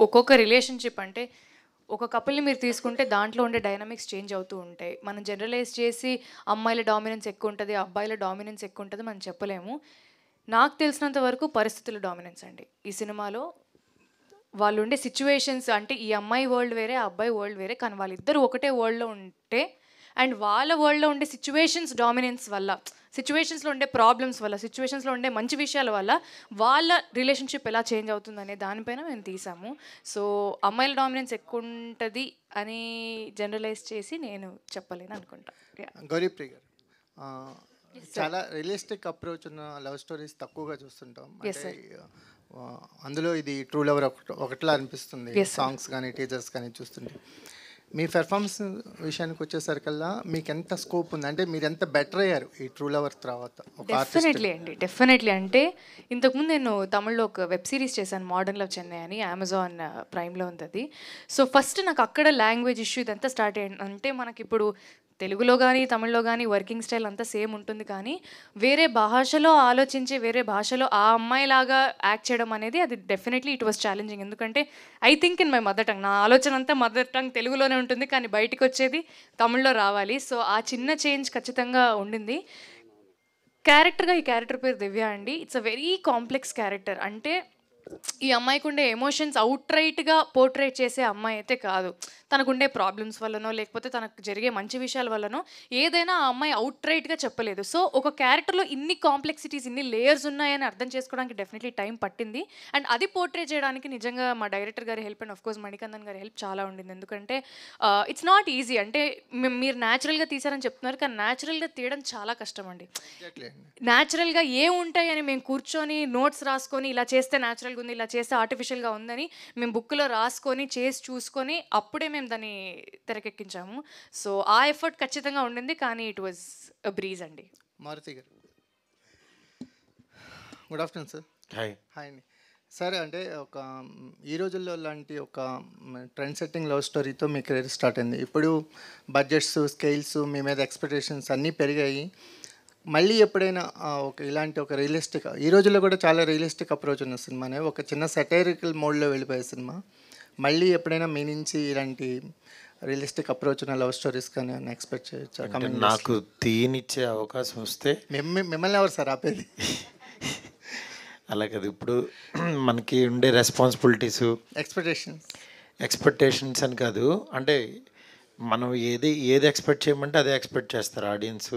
ఒక్కొక్క రిలేషన్షిప్ అంటే ఒక కపుల్ని మీరు తీసుకుంటే దాంట్లో ఉండే డైనమిక్స్ చేంజ్ అవుతూ ఉంటాయి. మనం జనరలైజ్ చేసి అమ్మాయిల డామినెన్స్ ఎక్కువ ఉంటుంది, అబ్బాయిల డామినెన్స్ ఎక్కువ ఉంటుంది మనం చెప్పలేము. నాకు తెలిసినంత వరకు పరిస్థితుల డామినెన్స్ అండి ఈ సినిమాలో. వాళ్ళు ఉండే సిచ్యువేషన్స్ అంటే ఈ అమ్మాయి వరల్డ్ వేరే, ఆ అబ్బాయి వరల్డ్ వేరే, కానీ వాళ్ళిద్దరూ ఒకటే వరల్డ్లో ఉంటే అండ్ వాళ్ళ వరల్డ్లో ఉండే సిచ్యువేషన్స్ డామినెన్స్ వల్ల, సిచ్యువేషన్స్లో ఉండే ప్రాబ్లమ్స్ వల్ల, సిచ్యువేషన్స్లో ఉండే మంచి విషయాల వల్ల వాళ్ళ రిలేషన్షిప్ ఎలా చేంజ్ అవుతుందనే దానిపైన మేము తీసాము. సో అమ్మాయిల డామినెన్స్ ఎక్కువ ఉంటుంది అని జనరలైజ్ చేసి నేను చెప్పలేను అనుకుంటా. గౌరీప్రియ గారు, చాలా రియలిస్టిక్ అప్రోచ్ ఉన్న లవ్ స్టోరీస్ తక్కువగా చూస్తుంటాం. అంటే అందులో ఇది ట్రూ లవర్ ఒకటిలా అనిపిస్తుంది, సాంగ్స్ కానీ టీజర్స్ కానీ చూస్తుంటే. మీ పెర్ఫార్మెన్స్ విషయానికి వచ్చేసరికల్లా మీకు ఎంత స్కోప్ ఉంది, అంటే మీరు ఎంత బెటర్ అయ్యారు ఈ ట్రూ లవర్ తర్వాత? డెఫినెట్లీ అండి, డెఫినెట్లీ. అంటే ఇంతకుముందు నేను తమిళ్లో ఒక వెబ్ సిరీస్ చేశాను, మోడర్న్ లవ్ చెన్నై అని, అమెజాన్ ప్రైమ్లో ఉంది అది. సో ఫస్ట్ నాకు అక్కడ లాంగ్వేజ్ ఇష్యూ ఇదంతా స్టార్ట్ అయ్యింది. అంటే మనకి ఇప్పుడు తెలుగులో కానీ తమిళ్లో కానీ వర్కింగ్ స్టైల్ అంతా సేమ్ ఉంటుంది, కానీ వేరే భాషలో ఆలోచించి వేరే భాషలో ఆ అమ్మాయిలాగా యాక్ట్ చేయడం అనేది అది డెఫినెట్లీ ఇట్ వాస్ ఛాలెంజింగ్. ఎందుకంటే I think in my mother tongue, నా ఆలోచన అంతా మదర్ టంగ్ తెలుగులోనే ఉంటుంది, కానీ బయటకు వచ్చేది తమిళ్లో రావాలి. సో ఆ చిన్న చేంజ్ ఖచ్చితంగా ఉండింది. క్యారెక్టర్గా ఈ క్యారెక్టర్ పేరు దివ్య అండి. It's a very complex character. అంటే ఈ అమ్మాయికి ఉండే ఎమోషన్స్ అవుట్ రైట్గా పోర్ట్రేట్ చేసే అమ్మాయి అయితే కాదు. తనకుండే ప్రాబ్లమ్స్ వల్లనో లేకపోతే తనకు జరిగే మంచి విషయాల వల్లనో ఏదైనా ఆ అమ్మాయి అవుట్ రైట్గా చెప్పలేదు. సో ఒక క్యారెక్టర్లో ఇన్ని కాంప్లెక్సిటీస్, ఇన్ని లేయర్స్ ఉన్నాయని అర్థం చేసుకోవడానికి డెఫినెట్లీ టైం పట్టింది. అండ్ అది పోర్ట్రేట్ చేయడానికి నిజంగా మా డైరెక్టర్ గారి హెల్ప్ అండ్ ఆఫ్కోర్స్ మణికందన్ గారి హెల్ప్ చాలా ఉండింది. ఎందుకంటే ఇట్స్ నాట్ ఈజీ. అంటే మీరు న్యాచురల్గా తీసారని చెప్తున్నారు, కానీ న్యాచురల్గా తీయడం చాలా కష్టం అండి. న్యాచురల్గా ఉంటాయి అని మేము కూర్చొని నోట్స్ రాసుకొని ఇలా చేస్తే న్యాచురల్గా ఉంది, ఇలా చేస్తే ఆర్టిఫిషియల్గా ఉందని మేము బుక్లో రాసుకొని చేసి చూసుకొని అప్పుడే మేము దాన్ని తెరకెక్కించాము. సో ఆ ఎఫర్ట్ ఖచ్చితంగా ఉండింది, కానీ ఇట్ వాజ్ అ బ్రీజ్ అండి. మారుతి గారు, good afternoon sir. Hi. Hi అండి సార్. అంటే ఒక ఈ రోజుల్లో లాంటి ఒక ట్రెండ్ సెట్టింగ్ లవ్ స్టోరీతో మీ కెరీర్ స్టార్ట్ అయింది. ఇప్పుడు బడ్జెట్స్, స్కేల్స్, మీ మీద ఎక్స్పెక్టేషన్స్ అన్నీ పెరిగాయి. మళ్ళీ ఎప్పుడైనా ఒక ఇలాంటి ఒక రియలిస్టిక్, ఈ రోజుల్లో కూడా చాలా రియలిస్టిక్ అప్రోచ్ ఉన్న సినిమానే, ఒక చిన్న సెటైరికల్ మోడ్లో వెళ్ళిపోయే సినిమా, మళ్ళీ ఎప్పుడైనా మీ నుంచి ఇలాంటి రియలిస్టిక్ అప్రోచ్ ఉన్న లవ్ స్టోరీస్ కానీ ఎక్స్పెక్ట్ చేయొచ్చు? నాకు తీనిచ్చే అవకాశం వస్తే మిమ్మల్ని ఎవరు సార్ ఆపేది? అలా కదా, ఇప్పుడు మనకి ఉండే రెస్పాన్సిబిలిటీస్, ఎక్స్పెక్టేషన్స్ అని కాదు. అంటే మనం ఏది ఎక్స్పెక్ట్ చేయమంటే అదే ఎక్స్పెక్ట్ చేస్తారు ఆడియన్స్.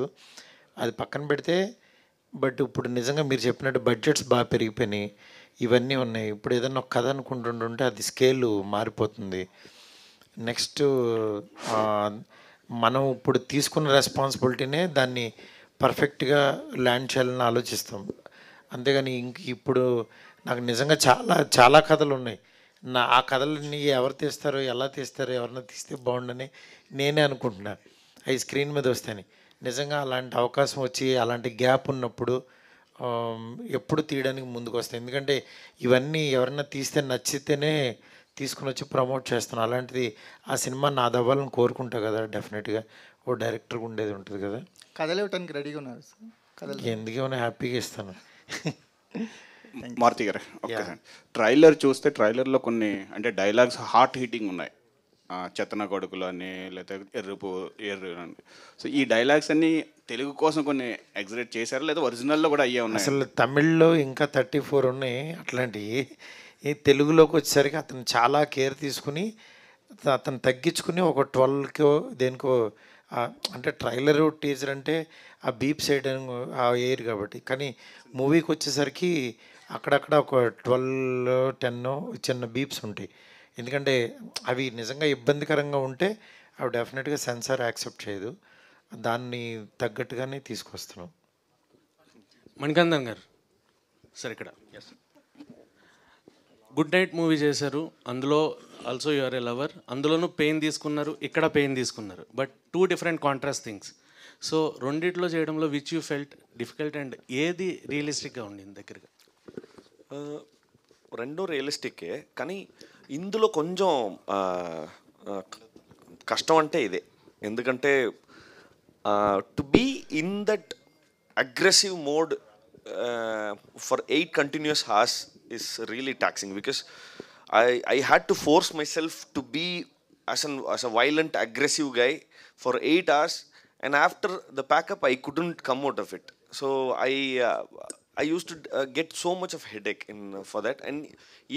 అది పక్కన పెడితే, బట్ ఇప్పుడు నిజంగా మీరు చెప్పినట్టు బడ్జెట్స్ బాగా పెరిగిపోయినాయి, ఇవన్నీ ఉన్నాయి. ఇప్పుడు ఏదన్నా ఒక కథ అనుకుంటుంటే అది స్కేల్ మారిపోతుంది. నెక్స్ట్ మనం ఇప్పుడు తీసుకున్న రెస్పాన్సిబిలిటీనే దాన్ని పర్ఫెక్ట్గా ల్యాండ్ చేయాలని ఆలోచిస్తాం. అంతేగాని ఇప్పుడు నాకు నిజంగా చాలా కథలు ఉన్నాయి. ఆ కథలన్నీ ఎవరు తీస్తారో, ఎలా తీస్తారో, ఎవరన్నా తీస్తే బాగుండని నేనే అనుకుంటున్నా అవి స్క్రీన్ మీద వస్తాయని. నిజంగా అలాంటి అవకాశం వచ్చి అలాంటి గ్యాప్ ఉన్నప్పుడు ఎప్పుడు తీయడానికి ముందుకు వస్తాయి. ఎందుకంటే ఇవన్నీ ఎవరైనా తీస్తే నచ్చితేనే తీసుకుని వచ్చి ప్రమోట్ చేస్తాను. అలాంటిది ఆ సినిమా నాది అవ్వాలని కోరుకుంటా కదా, డెఫినెట్గా ఓ డైరెక్టర్గా ఉండేది ఉంటుంది కదా. కథలు ఇవ్వడానికి రెడీగా ఉన్నారు సార్? ఎందుకేమైనా హ్యాపీగా ఇస్తాను. మారుతి గారు, ఓకే సార్. ట్రైలర్ చూస్తే ట్రైలర్లో కొన్ని అంటే డైలాగ్స్ హార్ట్ హీటింగ్ ఉన్నాయి. చెత్తన కొడుకులు అని, లేకపోతే ఎర్రు అని. సో ఈ డైలాగ్స్ అన్నీ తెలుగు కోసం కొన్ని ఎగ్జిక్యూట్ చేశారు, లేదా ఒరిజినల్లో కూడా అయ్యే ఉన్నాయి? అసలు తమిళ్లో ఇంకా 34 ఉన్నాయి అట్లాంటివి. ఈ తెలుగులోకి వచ్చేసరికి అతను చాలా కేర్ తీసుకుని అతను తగ్గించుకుని ఒక 12కో దేనికో, అంటే ట్రైలర్ టీజర్ అంటే ఆ బీప్ సైడ్ ఆ ఎయిర్ కాబట్టి, కానీ మూవీకి వచ్చేసరికి అక్కడక్కడ ఒక 12-10 చిన్న బీప్స్ ఉంటాయి. ఎందుకంటే అవి నిజంగా ఇబ్బందికరంగా ఉంటే అవి డెఫినెట్గా సెన్సార్ యాక్సెప్ట్ చేయదు. దాన్ని తగ్గట్టుగానే తీసుకొస్తున్నాం. మణికందన్ గారు సార్, ఇక్కడ గుడ్ నైట్ మూవీ చేశారు, అందులో also you are a lover, అందులోనూ పెయిన్ తీసుకున్నారు, ఇక్కడ పెయిన్ తీసుకున్నారు, but 2 different contrast things. So రెండిట్లో చేయడంలో which you felt difficult and ఏది రియలిస్టిక్గా ఉండింది దగ్గరగా? రెండు రియలిస్టిక్కే, కానీ ఇందులో కొంచెం కష్టం అంటే ఇదే. ఎందుకంటే to be in that aggressive mode for 8 continuous hours is really taxing, because I had to force myself to be as a violent, aggressive guy for 8 hours, and after the packup I couldn't come out of it. So I used to get so much of headache for that, and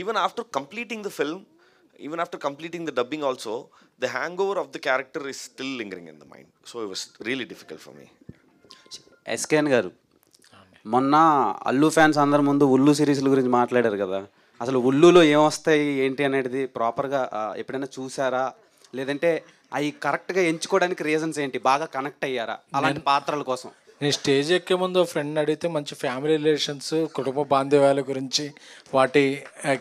even after completing the film, even after completing the dubbing also, the hangover of the character is still lingering in the mind. So it was really difficult for me. SKN గారు, మొన్న Allu fans అందరి ముందు ఉల్లు సిరీస్ల గురించి మాట్లాడారు కదా, అసలు ఉల్లులో ఏమొస్తాయి ఏంటి అనేది ప్రాపర్గా ఎప్పుడైనా చూసారా? లేదంటే అవి కరెక్ట్గా ఎంచుకోవడానికి రీజన్స్ ఏంటి? బాగా కనెక్ట్ అయ్యారా అలాంటి పాత్రల కోసం? నేను స్టేజ్ ఎక్కే ముందు ఫ్రెండ్ అడిగితే మంచి ఫ్యామిలీ రిలేషన్స్, కుటుంబ బాంధవ్యాల గురించి, వాటి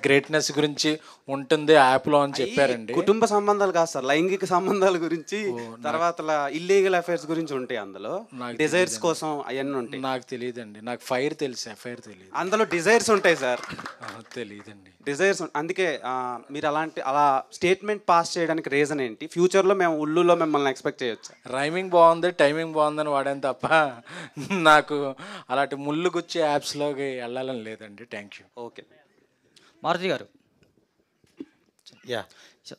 గ్రేట్నెస్ గురించి ఉంటుంది యాప్లో అని చెప్పారండి. కుటుంబ సంబంధాలు కాదు సార్, లైంగిక సంబంధాల గురించి, తర్వాత ఇల్లీగల్ అఫైర్స్ గురించి ఉంటాయి అందులో, డిజైర్స్ కోసం అవన్నీ ఉంటాయి. నాకు తెలియదండి, నాకు ఫైర్ తెలుసు, ఎఫ్ఐఆర్ తెలియదు. అందులో డిజైర్స్ ఉంటాయి సార్. తెలియదండి. డిజైర్స్ అందుకే మీరు అలా స్టేట్మెంట్ పాస్ చేయడానికి రీజన్ ఏంటి? ఫ్యూచర్లో మేము ఉల్లులో మిమ్మల్ని ఎక్స్పెక్ట్ చేయొచ్చు? రైమింగ్ బాగుంది, టైమింగ్ బాగుందని వాడాను తప్ప నాకు అలాంటి ముళ్ళు గుచ్చే యాప్స్లోకి వెళ్ళాలని లేదండి. Thank you. ఓకే. మారుతి గారు, యా,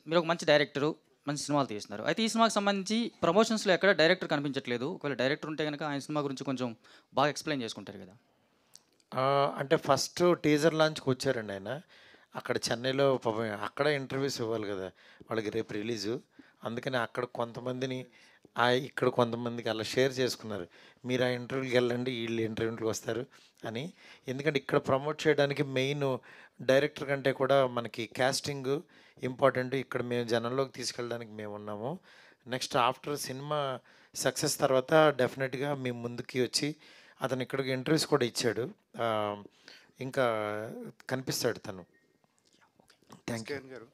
మీరు ఒక మంచి డైరెక్టరు, మంచి సినిమాలు తీస్తున్నారు. అయితే ఈ సినిమాకి సంబంధించి ప్రమోషన్స్లో ఎక్కడ డైరెక్టర్ కనిపించట్లేదు. ఒకవేళ డైరెక్టర్ ఉంటే కనుక ఆయన సినిమా గురించి కొంచెం బాగా ఎక్స్ప్లెయిన్ చేసుకుంటారు కదా. అంటే ఫస్ట్ టీజర్ లాంచ్కి వచ్చారండి ఆయన. అక్కడ చెన్నైలో పాపం అక్కడ ఇంటర్వ్యూస్ ఇవ్వాలి కదా వాళ్ళకి, రేపు రిలీజు. అందుకని అక్కడ కొంతమందిని ఇక్కడ కొంతమందికి అలా షేర్ చేసుకున్నారు, మీరు ఆ ఇంటర్వ్యూకి వెళ్ళండి, వీళ్ళు ఇంటర్వ్యూకి వస్తారు అని. ఎందుకంటే ఇక్కడ ప్రమోట్ చేయడానికి మెయిన్ డైరెక్టర్ కంటే కూడా మనకి క్యాస్టింగ్ ఇంపార్టెంట్. ఇక్కడ మేము జనంలోకి తీసుకెళ్ళడానికి మేము ఉన్నాము. నెక్స్ట్ ఆఫ్టర్ సినిమా సక్సెస్ తర్వాత డెఫినెట్గా మేము ముందుకి వచ్చి అతను ఇక్కడికి ఇంటర్వ్యూస్ కూడా ఇచ్చాడు, ఇంకా కనిపిస్తాడు తను. థ్యాంక్ యూ గారు.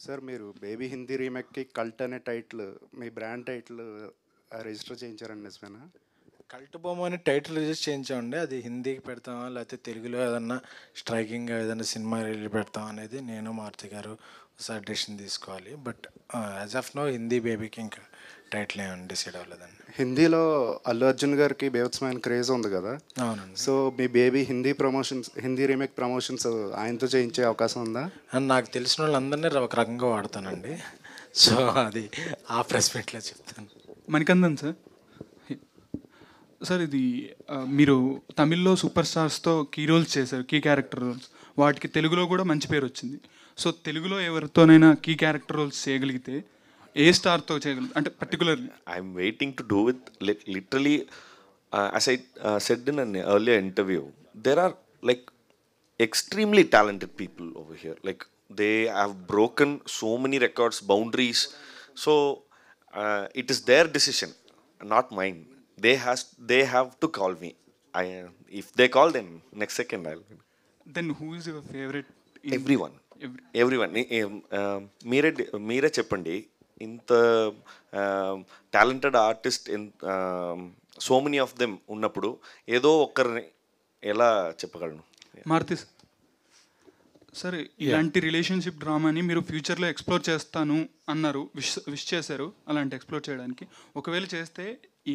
సార్, మీరు బేబీ హిందీ రీమేక్కి కల్ట్ అనే టైటిల్, మీ బ్రాండ్ టైటిల్ రిజిస్టర్ చేయించారండి, నిజమేనా? కల్ట్ బొమ్మ అని టైటిల్ రిజిస్టర్ చేయించామండి. అది హిందీకి పెడతామా లేకపోతే తెలుగులో ఏదన్నా స్ట్రైకింగ్గా ఏదైనా సినిమా రిలీజ్ పెడతాం అనేది నేను మారుతి గారు ఒకసారి డెసిషన్ తీసుకోవాలి. But as of now Hindi బేబీకి ఇంకా టైటిల్ ఏమైనా డిసైడ్ అవ్వలేదండి. హిందీలో అల్లు అర్జున్ గారికి బేవత్సమైన క్రేజ్ ఉంది కదా. అవునండి. సో మీ బేబీ హిందీ రీమేక్ ప్రమోషన్స్ ఆయనతో చేయించే అవకాశం ఉందా? నాకు తెలిసిన వాళ్ళందరినీ ఒక రకంగా వాడతానండి. సో అది ఆ ప్రెస్ మీట్లో చెప్తాను. మణికందన్ సార్, సార్ ఇది మీరు తమిళ్లో సూపర్ స్టార్స్తో కీ రోల్స్ చేశారు, కీ క్యారెక్టర్ రోల్స్. వాటికి తెలుగులో కూడా మంచి పేరు వచ్చింది. సో తెలుగులో ఎవరితోనైనా కీ క్యారెక్టర్ రోల్స్ చేయగలిగితే ఏ స్టార్తో చేయగలరు అంటే particularly? I'm waiting to do with literally as I said in an earlier interview, there are like extremely talented people over here. Like they have broken so many records, boundaries. So it is their decision, not mine. They have to call me. If they call, then next second I'll. Then who is your favorite? Everyone. మీరే చెప్పండి, ఇంత talented artist so many of them ఉన్నప్పుడు ఏదో ఒక్కరిని ఎలా చెప్పగలను? Maruti sir, ఇలాంటి relationship డ్రామాని మీరు ఫ్యూచర్లో ఎక్స్ప్లోర్ చేస్తాను అన్నారు, విష్ చేశారు అలాంటి ఎక్స్ప్లోర్ చేయడానికి. ఒకవేళ చేస్తే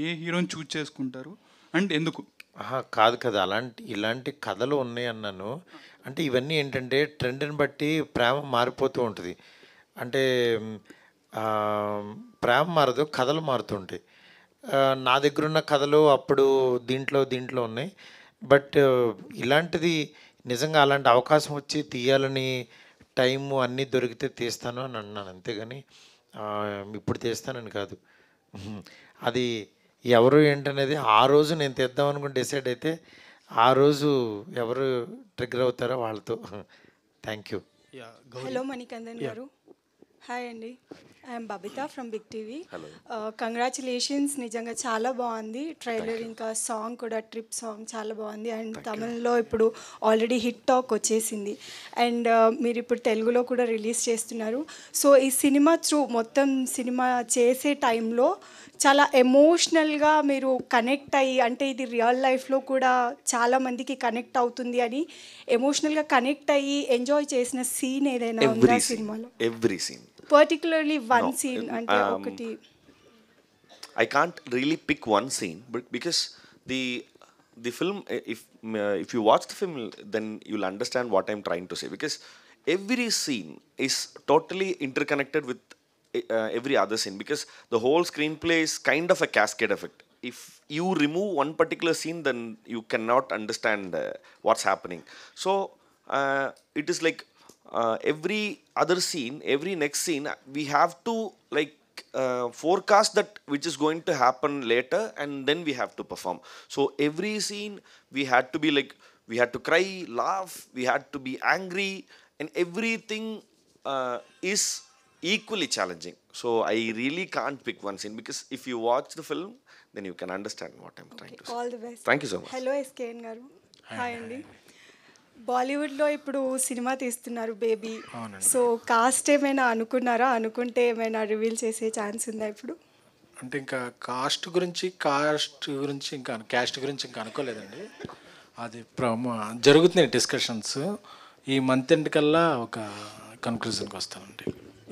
ఏ హీరోని చూజ్ చేసుకుంటారు అండ్ ఎందుకు? కాదు కదా, ఇలాంటి కథలు ఉన్నాయి అన్నాను. అంటే ఇవన్నీ ఏంటంటే ట్రెండ్ని బట్టి ప్రేమ మారిపోతూ ఉంటుంది. అంటే ప్రేమ మారదు, కథలు మారుతుంటాయి. నా దగ్గర ఉన్న కథలు అప్పుడు దీంట్లో ఉన్నాయి. బట్ ఇలాంటిది నిజంగా అలాంటి అవకాశం వచ్చి తీయాలని టైము అన్నీ దొరికితే తీస్తాను అని అన్నాను, అంతేగాని ఇప్పుడు తీస్తానని కాదు. అది ఎవరు ఏంటనేది ఆ రోజు నేను తీద్దాం అనుకుని డిసైడ్ అయితే ఆ రోజు ఎవరు ట్రిగ్గర్ అవుతారో వాళ్ళతో. Thank you. హలో మణికందన్ గారు. హాయ్ అండి, I'm Babita from big TV. Congratulations, నిజంగా చాలా బాగుంది ట్రైలర్, ఇంకా సాంగ్ కూడా ట్రిప్ సాంగ్ చాలా బాగుంది. అండ్ తమిళ్లో ఇప్పుడు ఆల్రెడీ హిట్ టాక్ వచ్చేసింది. అండ్ మీరు ఇప్పుడు తెలుగులో కూడా రిలీజ్ చేస్తున్నారు. సో ఈ సినిమా మొత్తం సినిమా చేసే టైంలో చాలా ఎమోషనల్గా మీరు కనెక్ట్ అయ్యి, అంటే ఇది రియల్ లైఫ్లో కూడా చాలామందికి కనెక్ట్ అవుతుంది అని ఎమోషనల్గా కనెక్ట్ అయ్యి ఎంజాయ్ చేసిన సీన్ ఏదైనా ఉందా సినిమాలో? Every scene. Particularly one scene అంటే ఒకటి. I can't really pick one scene, but because the film, if you watch the film, then you'll understand what I'm trying to say. Because every scene is totally interconnected with every other scene. Because the whole screenplay is kind of a cascade effect. If you remove one particular scene, then you cannot understand what's happening. So it is like every other scene, every next scene, we have to like forecast that which is going to happen later, and then we have to perform. So every scene we had to be like, we had to cry, laugh, we had to be angry, and everything is equally challenging. So I really can't pick one scene, because if you watch the film, then you can understand what I'm trying to say. All the best. Thank you so much. Hello SKN గారు. Hi అండి. బాలీవుడ్లో ఇప్పుడు cinema తీస్తున్నారు baby. So cost ఏమైనా అనుకున్నారా? అనుకుంటే ఏమైనా reveal చేసే ఛాన్స్ ఉందా ఇప్పుడు? అంటే ఇంకా కాస్ట్ గురించి ఇంకా క్యాస్ట్ గురించి ఇంకా అనుకోలేదండి. అది జరుగుతున్నాయి డిస్కషన్స్. ఈ మంత్ ఎండ్ కల్లా ఒక కన్క్లూజన్కి వస్తానండి.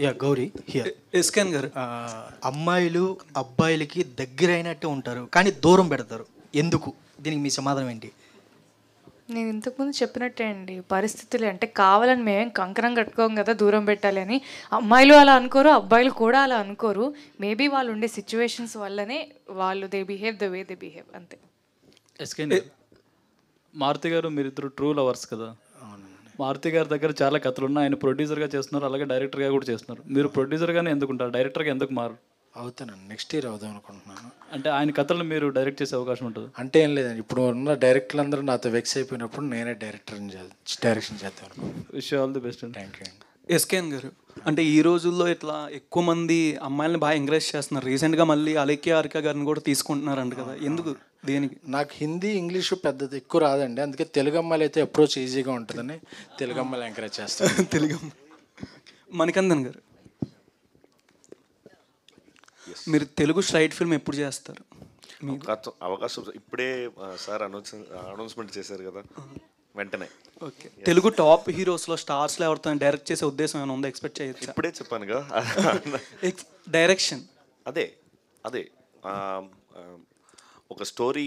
Yeah Gauri here. ఎస్కెన్ గారు, అమ్మాయిలు అబ్బాయిలకి దగ్గరైనట్టు ఉంటారు కానీ దూరం పెడతారు, ఎందుకు? దీనికి మీ సమాధానం ఏంటి? నేను ఇంతకుముందు చెప్పినట్టే అండి, పరిస్థితులు అంటే కావాలని మేమేం కంకణం కట్టుకోం కదా దూరం పెట్టాలి అని. అమ్మాయిలు అలా అనుకోరు, అబ్బాయిలు కూడా అలా అనుకోరు. మేబీ వాళ్ళు ఉండే సిచ్యువేషన్స్ వల్లనే వాళ్ళు they behave the way they behave, అంతే. ఎస్కే మారుతి గారు మీరిద్దరు ట్రూ లవర్స్ కదా. మారుతి గారి దగ్గర చాలా కథలు ఉన్నాయి. ఆయన ప్రొడ్యూసర్గా చేస్తున్నారు, అలాగే డైరెక్టర్గా కూడా చేస్తున్నారు. మీరు ప్రొడ్యూసర్గానే ఎందుకుంటారు, డైరెక్టర్గా ఎందుకు మారు? అవుతానండి, నెక్స్ట్ ఇయర్ అవుదాం అనుకుంటున్నాను. అంటే ఆయన కథలను మీరు డైరెక్ట్ చేసే అవకాశం ఉంటుంది? అంటే ఏం లేదండి, ఇప్పుడు ఉన్న డైరెక్టర్లు అందరూ నాతో వెక్స్ అయిపోయినప్పుడు నేనే డైరెక్షన్ చేస్తాను. విష్ ఆల్ ది బెస్ట్ అండి. థ్యాంక్ యూ అండి. ఎస్కేఎన్ గారు, అంటే ఈ రోజుల్లో ఇట్లా ఎక్కువ మంది అమ్మాయిలను బాగా ఎంకరేజ్ చేస్తున్నారు. రీసెంట్గా మళ్ళీ అలేఖ్య హారిక గారిని కూడా తీసుకుంటున్నారంట కదా, ఎందుకు? దేనికి? నాకు హిందీ ఇంగ్లీషు పెద్దది ఎక్కువ రాదండి, అందుకే తెలుగు అమ్మాయిలు అయితే అప్రోచ్ ఈజీగా ఉంటుందని తెలుగు అమ్మాయిలు ఎంకరేజ్ చేస్తాను. తెలుగు మణికందన్ గారు, మీరు తెలుగు స్ట్రైట్ ఫిల్మ్ ఎప్పుడు చేస్తారు? అవకాశం ఇప్పుడే సార్ అనౌన్స్మెంట్ చేశారు కదా, వెంటనే. ఓకే, తెలుగు టాప్ హీరోస్లో స్టార్స్లో ఎవరితో డైరెక్ట్ చేసే ఉద్దేశం ఏమైనా ఉందో? ఎక్స్పెక్ట్ చేయొచ్చు? ఇప్పుడే చెప్పానుగా డైరెక్షన్. అదే ఒక స్టోరీ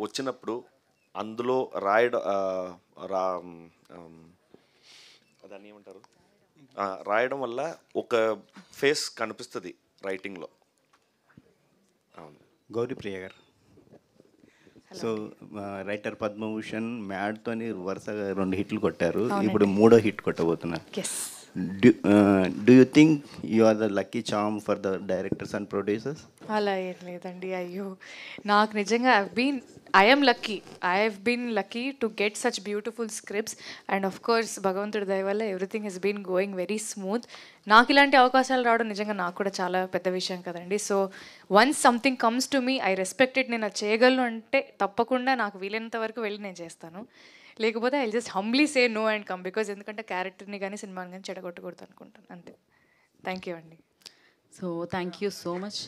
వచ్చినప్పుడు అందులో దాన్ని ఏమంటారు, రాయడం వల్ల ఒక ఫేస్ కనిపిస్తుంది రైటింగ్లో. గౌరీప్రియ గారు, సో రైటర్ పద్మభూషణ్ మ్యాడ్తోని వరుసగా 2 హిట్లు కొట్టారు, ఇప్పుడు 3వ హిట్ కొట్టబోతున్నారు. Do you think you are the lucky charm for the directors and producers? అలా ఏం లేదండి, అయ్యో నాకు నిజంగా I have been lucky to get such beautiful scripts and of course భగవంతుడి దయ వల్ల everything he's been going very smooth. నాకు ఇలాంటి అవకాశాలు రావడం నిజంగా నాకు కూడా చాలా పెద్ద విషయం కదండి. So once something comes to me, I respect it. నేను అది చేయగలను అంటే తప్పకుండా నాకు వీలైనంత వరకు వెళ్ళి నేను చేస్తాను, లేకపోతే I just humbly say no and come, because ఎందుకంటే క్యారెక్టర్ని కానీ సినిమాని కానీ చెడగొట్టకూడదు అనుకుంటాను, అంతే. థ్యాంక్ యూ అండి. So thank you so much.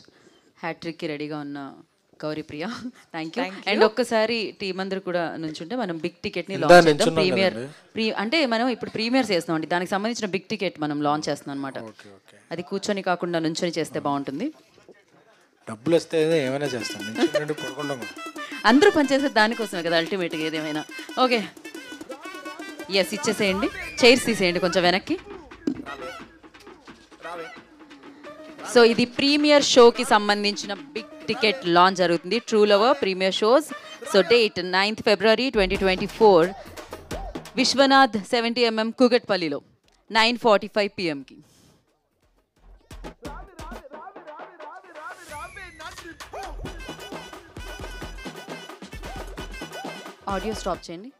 హ్యాట్రిక్కి రెడీగా ఉన్న గౌరీప్రియ, థ్యాంక్ యూ. అండ్ ఒక్కసారి టీం అందరూ కూడా నుంచుంటే మనం బిగ్ టికెట్ని లాంచ్ చేద్దాం. అంటే మనం ఇప్పుడు ప్రీమియర్స్ చేస్తున్నాం అండి, దానికి సంబంధించిన బిగ్ టికెట్ మనం లాంచ్ చేస్తున్నాం అనమాట. అది కూర్చొని కాకుండా నుంచొని చేస్తే బాగుంటుంది. డబ్బులు వస్తే ఏమైనా చేస్తాను, అందరూ పనిచేసేది దానికోసమే కదా అల్టిమేట్గా ఏదేమైనా. ఓకే, ఎస్ ఇచ్చేసేయండి, చైర్స్ తీసేయండి కొంచెం వెనక్కి. సో ఇది ప్రీమియర్ షోకి సంబంధించిన బిగ్ టికెట్ లాంచ్ జరుగుతుంది, true lover premiere shows. So date 9th February 2024, Vishwanath 70mm కూకట్పల్లిలో 9:45 PM. ఆడియో స్టాప్ చేయండి.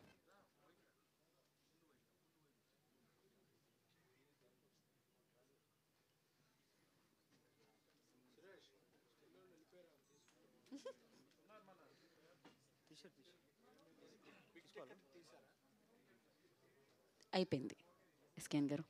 అయిపోయింది ఎస్కేఎన్ గారు.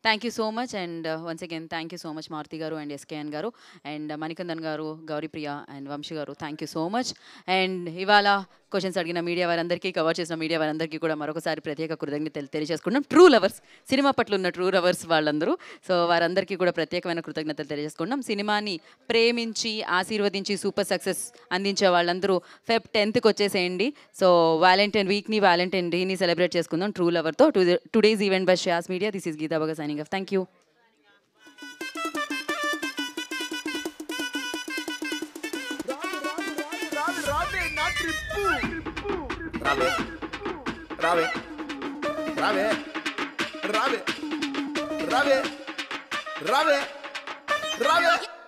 Thank you so much and once again thank you so much Maruthi గారు అండ్ ఎస్కేఎన్ గారు అండ్ మణికందన్ గారు, గౌరీప్రియ అండ్ వంశీ గారు, thank you so much. And ఇవాళ questions అడిగిన మీడియా వారందరికీ, కవర్ చేసిన మీడియా వారందరికీ కూడా మరొకసారి ప్రత్యేక కృతజ్ఞతలు తెలియజేసుకుంటున్నాం. ట్రూ లవర్స్, సినిమా పట్ల ఉన్న ట్రూ లవర్స్ వాళ్ళందరూ, సో వారందరికీ కూడా ప్రత్యేకమైన కృతజ్ఞతలు తెలియజేసుకుంటున్నాం. సినిమాని ప్రేమించి ఆశీర్వదించి సూపర్ సక్సెస్ అందించే వాళ్ళందరూ Feb 10th వచ్చేసేయండి. సో వ్యాలంటైన్ వీక్ని, వ్యాలంటైన్ డేని సెలబ్రేట్ చేసుకుందాం ట్రూ లవర్తో. Today's event by Shreyas media. This is Geetha Bhagat signing off. Thank you. Rave.